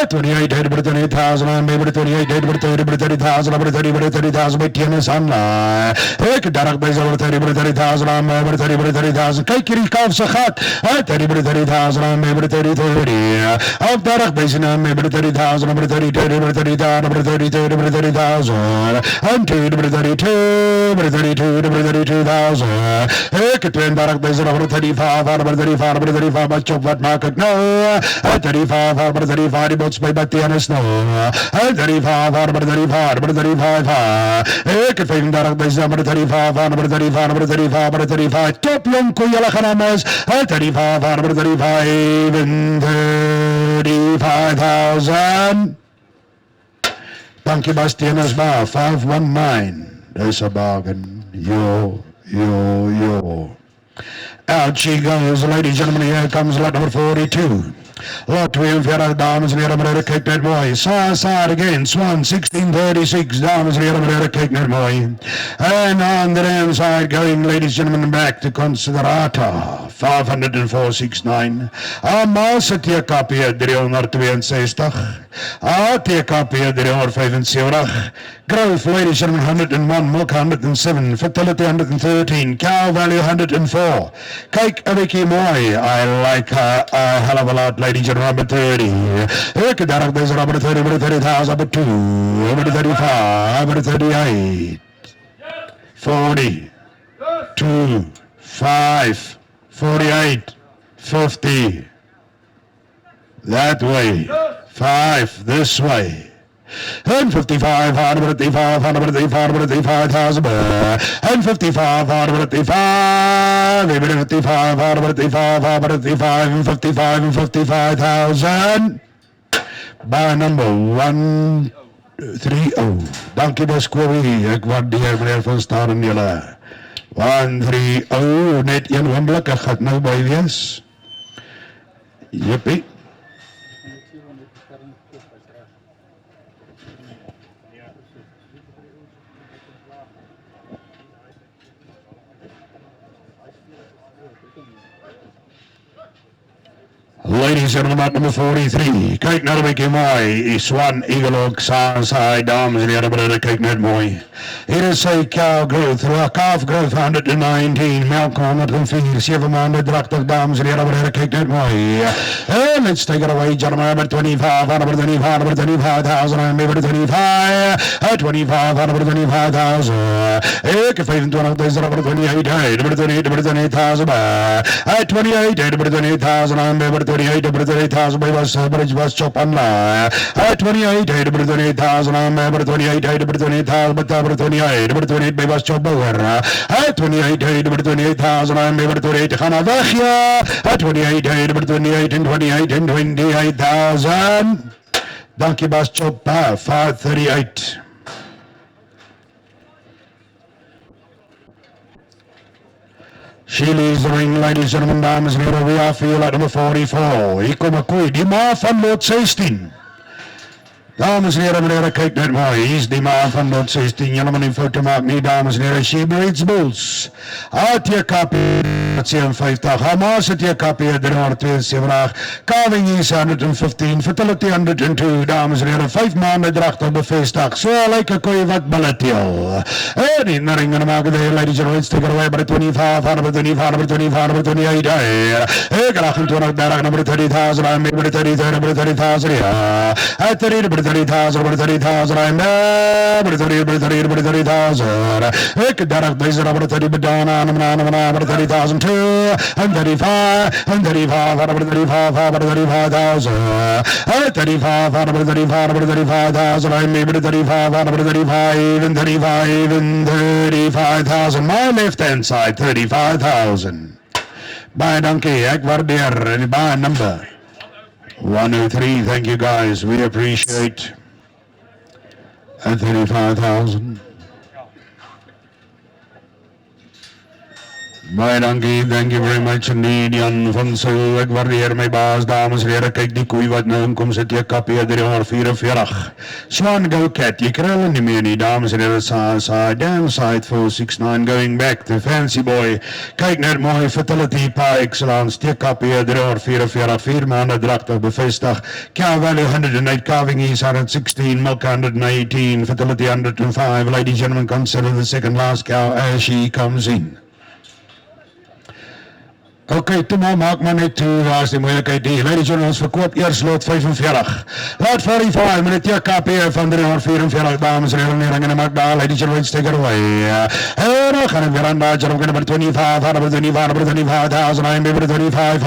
28,000, I'm maybe 28,000, by tennis online. Ek daar by 30,000, I'm over 30,000. Kyk hierdie kalf se gat. 30,000, I'm maybe 30. Op daar by sy naam maybe 30,000, I'm 30,000. I'm 32,000. Ek het 32 by sy 35, maar chop wat maak ek nou? 35, die bots by tennis nou. 35. Ek het 35 by sy 35, top jong koe, julle gaan naam is 35,000. Dankie Bastianas Bar, 519. There's a bargain. Yo. Out she goes, ladies and gentlemen, here comes lot number 42. Lot 42, dames en heren, meneer, kyk net mooi. Side again, Swan 1636, dames en heren, meneer, kyk net mooi. And on the damn side, going, ladies and gentlemen, back to Considerata, 504,69. Amasa TKP 362. TKP 375. Growth, ladies and gentlemen, 101, milk 107, fertility 113, cow value 104. Kyk, 'n bietjie mooi. I like her a hell of a lot, ladies and gentlemen, 30. Ek daar is Robert 30,000, but 2, 35, 38, 40, 2, 5, 48, 50. That way. 5 this way. And 55, 135, 135,000. And 55, 135, 55,000. By number 130. Dankie Boskowie, ek waardeer meneer van Staan en julle. 130, net een oomblik, ek gaan nou by wees. Jippie. Ladies and gentlemen, number 43. Kyk naar 'n bietjie mooi. Swan Eagle Oak Southside, dames en heren, meneer, kyk net mooi. Hier is sy cow growth, calf growth 119, melk 104, 7 maande dragtig, dames en heren, meneer, kyk net mooi. And let's take it away, gentlemen, number 25, 125,000, I'm maybe 25, 125,000. Ek 25,000, number 28, number 28,000, 28,000, I'm maybe 28,000. 28,000 by bridge was chop on at 28,000 I'm ever 28,000 but 28 by was chop over at 28,000 I'm ever 28 Hanavachia at 28 and 28,000 Dankie Bas chop 538 Sheely's the ring, ladies and gentlemen, dames en heren, we are field at number 44. Hier kom ek koei, die ma van lot 16. Dames en heren, meneer, kyk net mooi, hier is die ma van lot 16. Julle moet nie foto maak nie, dames en heren, she breeds bulls. Haar TKP 57, haar ma se TKP 372, calving is 115, fertility 102, dames en heren, 5 maanden dragtig bevestig. So lyk ek koei wat bulle teel. En in the ring gonna mark the ladies and let's take it away by 25, 28. Hey, graag en 20, number 30,000, I'm maybe 30,000, yeah. At 30,000, I'm maybe 30,000. Hey, Darak, there's number 30, but down, number 30,000 too. And 35, 35,000. At 35,000, I'm maybe 35, and 35,000. My left hand side, 35,000. By donkey, ek waardeer, en by number 103. Thank you guys. We appreciate at 35,000. Baie dankie, thank you very much indeed, Jan van Sil, ek waardeer my baas, dames en heren, kyk die koei wat nou inkom, sit jy kapie 344. Swan Go Cat, jy kry hulle nie meer nie, dames en heren, side down, side 469, going back to Fancy Boy, kyk net mooi, fertility par excellence, kapie 344, 4 maanden dragtig bevestig, cow value 108, calving is 116, milk 118, fertility 105, ladies and gentlemen, consider the second last cow as she comes in. Okay, toe maak maar net toe, daar is die moeilijkheid die. Ladies and gentlemen, ons verkoop eers lot 45. Lot 45 met die TKP van 344, dames en heren, ring en maak daar, ladies and gentlemen, take it away. En dan gaan ek weer aan daar, number 25, number 25,000, I'm able to 25,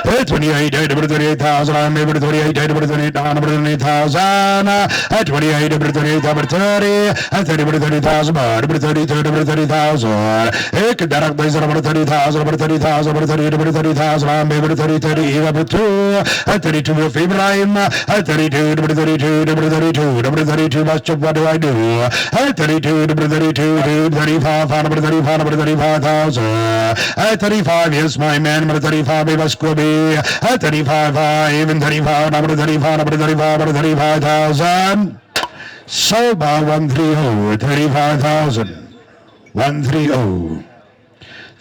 28, number 28,000, I'm able to 28, number 28,000, 28, number 28, number 30, 30, number 30,000, number 32, number 30,000, ek darak deze number 30,000, number 30,000, number 30, number 30,000, I'm able to 30, number 2, 32 of Ibrahim, 32, number 32, number 32, number 32, what do I do? 32, number 32, 35, number 35, number 35,000, 35, yes, my man, number 35, it was Scrubby, 35, even 35, number 35, number 35, number 35,000, sold by 130, 35,000, 130.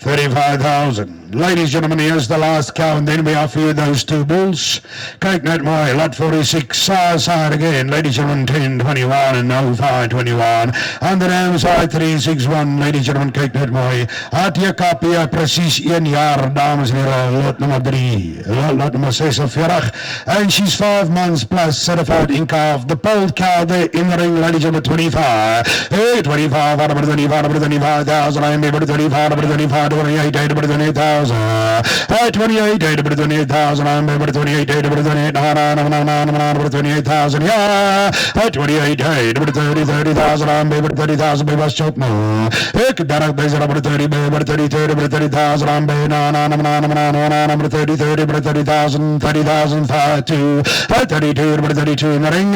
35,000. Ladies and gentlemen, here's the last cow, and then we offer you those two bulls. Kyk net mooi, lot 46, side again. Ladies and gentlemen, 1021 and 0521. On the dam side, 361. Ladies and gentlemen, kyk net mooi. ATKP, precies 1 jaar, dames en heren, lot nummer 3. Lot nummer 46. And she's 5 months plus certified in calf. The polled cow there in the ring, ladies and gentlemen, 25. Hey, 25, number 25, number 25,000. I'm able to 25, number 25, 28, number 28,000. 28, number 28,000. I'm able to 28, number 28, number 28,000. Yeah, 28, number 30,000. I'm able to 30,000. Baby, what's choke no? Hey, Darak, there's number 30, number 30, number 30,000. I'm able number 30, number 30,000, 30,000, 52, 32, number 32 in the ring.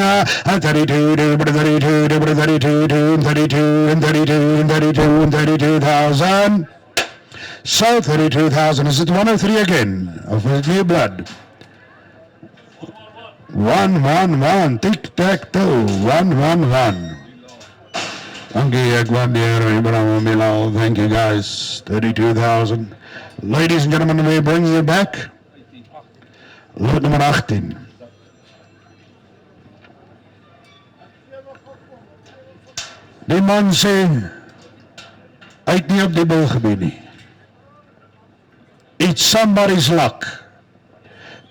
32, number 32, number 32, 32, and 32, and 32, and 32,000. So 32,000, is it 103 again, of new blood? 111, tic-tac-toe, 111. Thank you guys, 32,000. Ladies and gentlemen, we bring you back. Lot nummer 18. Die man sê, hy het nie op die bil gebeur nie. It's somebody's luck.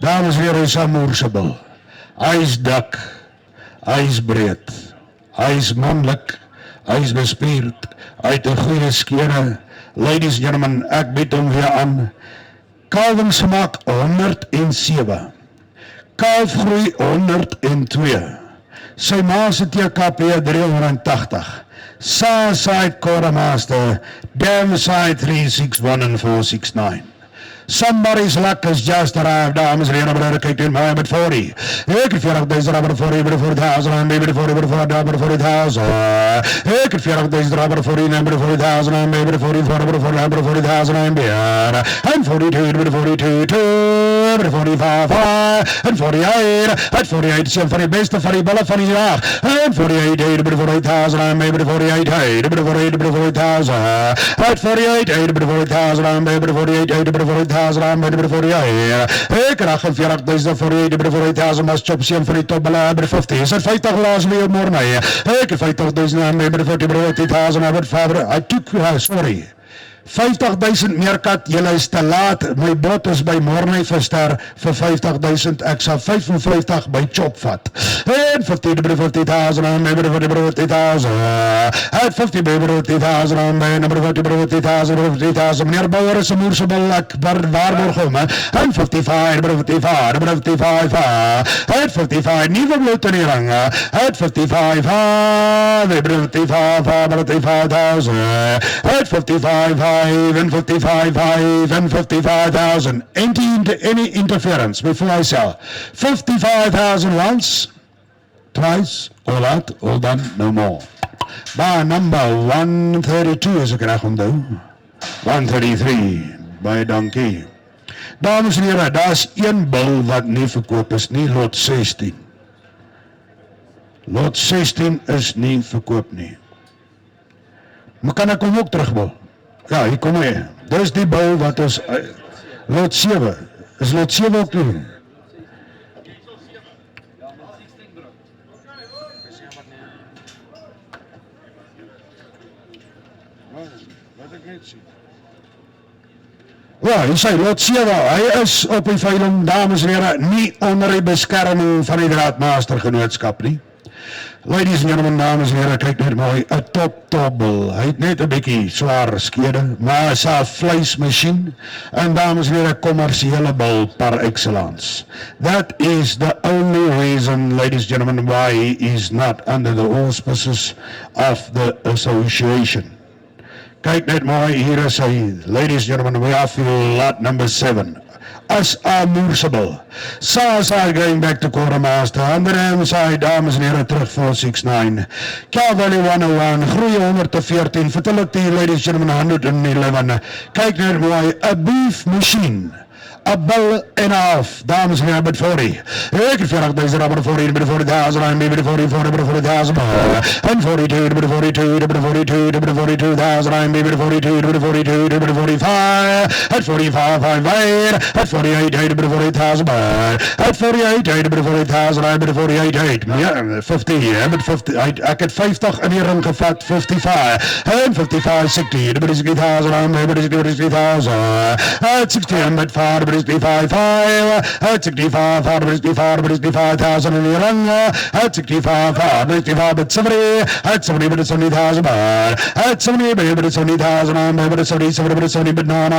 Dames en heren, hy is amoersable. Hy is dik. Hy is breed. Hy is mannelijk. Hy is bespierd. Hy het 'n goeie skere. Ladies and gentlemen, ek bied hom weer aan. Kalwingsgemak 107. Kalfgroei 102. Sy ma se TKP 380. Southside Droughtmaster, Damside 361 and 469. Somebody's luck has just arrived, dames en heren, maar kyk in my met 40. Ek het 40.000 rubber 40, but 40,000, and maybe 40, but 40,000. Ek het 40.000 rubber 40, and 40,000, and maybe 40, but 40,000, and beer. And 42, but 42, but 45, and 48, at 48, so for the best of the ball van die jaar. And 48, but 48,000, and maybe 48, but 48, but 40,000. At 48, but 40,000, and maybe 48, but 40,000. I'm ready for you. Ik krijg een 40.000 voor je, de 40.000 mas chop zien voor die top belaber 50. Is het 50 laas weer morgen? Ik heb 50.000 aan mij, de 40.000 aan het vader. I took, sorry. 50.000 meerkat, julle is te laat, my bot is by morgen verster vir 50.000, ek sal 55 by chop vat. En 50.000 aan my, 50.000, at 50.000 aan my, 50.000, meneer Bouwer is een moersebel, ek waarborg hom, en 55, at 55, nieuwe bloed in die rang, at 55, 55,000, at 55, and 55,000. Any interference before I sell. 55,000 once, twice, all out, all done, no more. By number 132 is ek reg onthou. 133 by Donkey. Dames en heren, daar is een bil wat nie verkoop is nie, lot 16. Lot 16 is nie verkoop nie. Maar kan ek hom ook terugbou? Ja, hier kom hy. Dis die bou wat is lot 7. Is lot 7 ook nie? Ja, hy sê lot 7. Hy is op die veiling, dames en heren, nie onder die beskerming van die Droughtmaster genootskap nie. Ladies and gentlemen, dames en heren, kyk net mooi, een top bil. Hy het net een bykie zwaar skede, maar hy is een vleismachine, en dames en heren, commerciële bil par excellence. That is the only reason, ladies and gentlemen, why he is not under the auspices of the association. Kyk net mooi, hier is hy, ladies and gentlemen, we have lot number 7. As unmovable. Southside going back to Droughtmaster. On the other side, dames en heren, terug 469. Calvary 101, groei 114, fertility, ladies and gentlemen, 111. Kijk net mooi, a beef machine. A bil and a half, dames en heren, met 40. Ik heb 40.000 rubber 40, met 40,000, en maybe 40,000, en 42, met 42, met 42, met 42,000, en maybe 42, met 42, met 45, at 45, at 48, met 40,000, at 48, met 40,000, en met 48, ja, 50, met 50, ek het 50 in die ring gevat, 55, en 55, 60, met 60,000, en met 60,000, at 60, met 5, at 65, at 65, at 65,000 in the run, at 65, at 65, at 70, at 70, but it's 70,000, at 70, but it's 70,000, but it's 70, but it's 70, but no,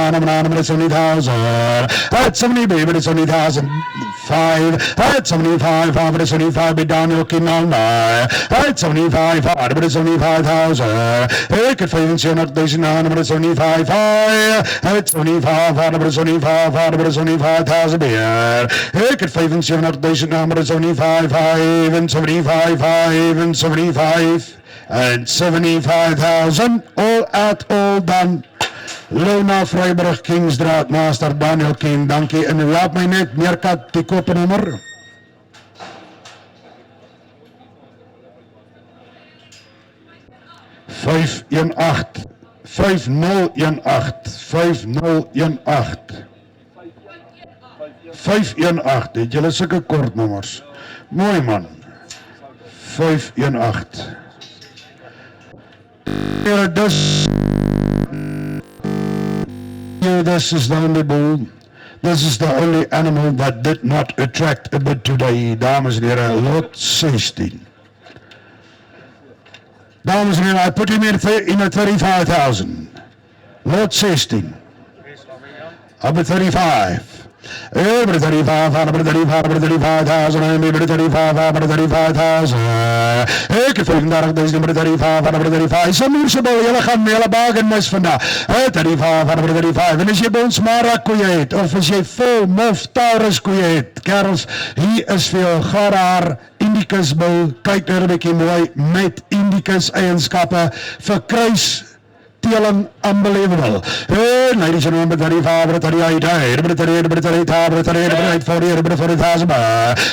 but it's 70,000, at 70, but it's 70,000, 5, at 75, but it's 75, but down your king on at 75, but it's 75,000, ik het 75,000, but it's 75, at 75, but it's 75, but it's 75,000 beer. Ik het 75,000 naam, maar het is only 5, and 75, and 75, and 75,000, all out, all done. Lona Vryburg, Kings Droughtmaster, Daniel King, dankie. En u laat my net meerkat die koopnummer. Vijf 518, het julle sulke kortnommers. Mooi man. 518. This is the only bull. This is the only animal that did not attract a bid today, dames en heren, lot 16. Dames en heren, I put him in at 35,000. Lot 16. Number 35. Number 35, number 35, number 35,000, number 35, number 35,000. Ek het 35,000, number 35, number 35. Some municipal, julle gaan julle bagen mis vandag. 35, number 35. En as jy by ons Mara koeie het, of as jy vol mof Taurus koeie het, kerels, hier is vir jou garaar Indicus bil, kyk nou 'n bietjie mooi, met Indicus eienskappe, vir kruis, teeling unbelievable. Hey, ladies and gentlemen, 35, 38, 38, 40,000.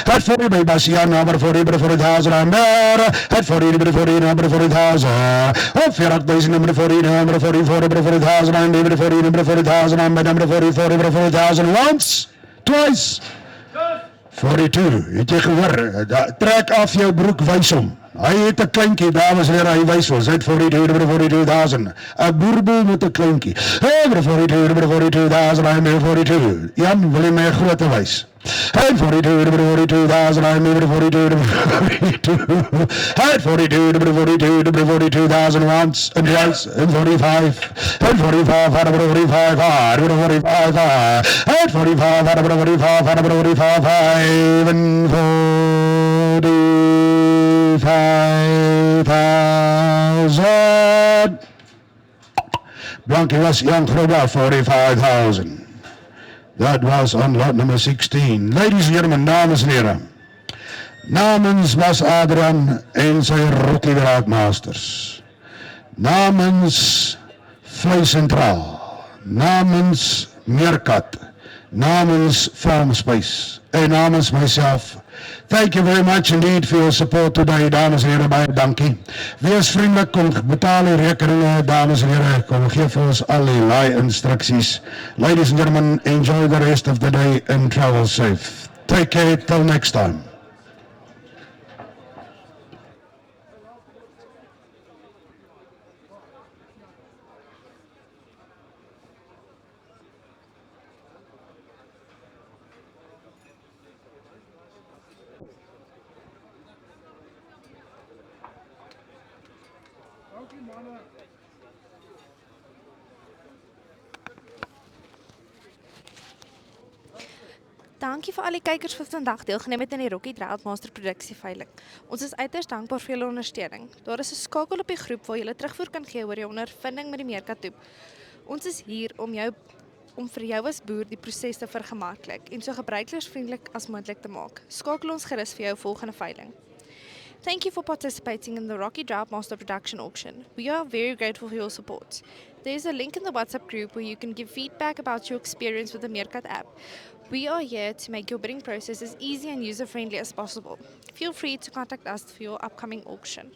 At 40, by Bastian, number 40,000. At 40, number 40,000. Oh, 40,000, number 40, number 44, number 40,000. And number 40, number 40,000. And number 40, 40,000. Once, twice. 42, het jy gehoor, trek af jou broek, wys hom. Hy het 'n kleintjie, dames en here, hy wys ons, hy het 42,000, 'n boerboel met 'n kleintjie. Hey, 42,000, I'm here 42. Jan, wil jy my 'n grootte wys? Hey, 42,000, I'm here 42. Hey, 42,000 once and twice and 45. Hey, 45, 45, 45, hey, 45, 45, 45, and 45,000. Blankie was young Groba, 45,000. That was on lot number 16. Ladies and gentlemen, dames en heren. Namens was Adrian en sy Rocky Droughtmasters. Namens Vlei Centraal. Namens Meerkat. Namens Farm Space. En namens myself. Thank you very much indeed for your support today, dames en heren, baie dankie. Wees vriendelik, kom betaal die rekeninge, dames en heren, kom geef vir ons al die laai instructies. Ladies and gentlemen, enjoy the rest of the day and travel safe. Take care, till next time. Dankie vir al die kykers wat vandag deelgeneem het aan die Rocky Droughtmaster produksieveiling. Ons is uiters dankbaar vir julle ondersteuning. Daar is 'n skakel op die groep waar julle terugvoer kan gee oor jou ondervinding met die meerkat. Ons is hier om vir jou as boer die proses te vergemaklik en so gebruikersvriendelik as moontlik te maak. Skakel ons gerus vir jou volgende veiling. Thank you for participating in the Rocky Droughtmaster production auction. We are very grateful for your support. There is a link in the WhatsApp group where you can give feedback about your experience with the Meerkat app. We are here to make your bidding process as easy and user-friendly as possible. Feel free to contact us for your upcoming auction.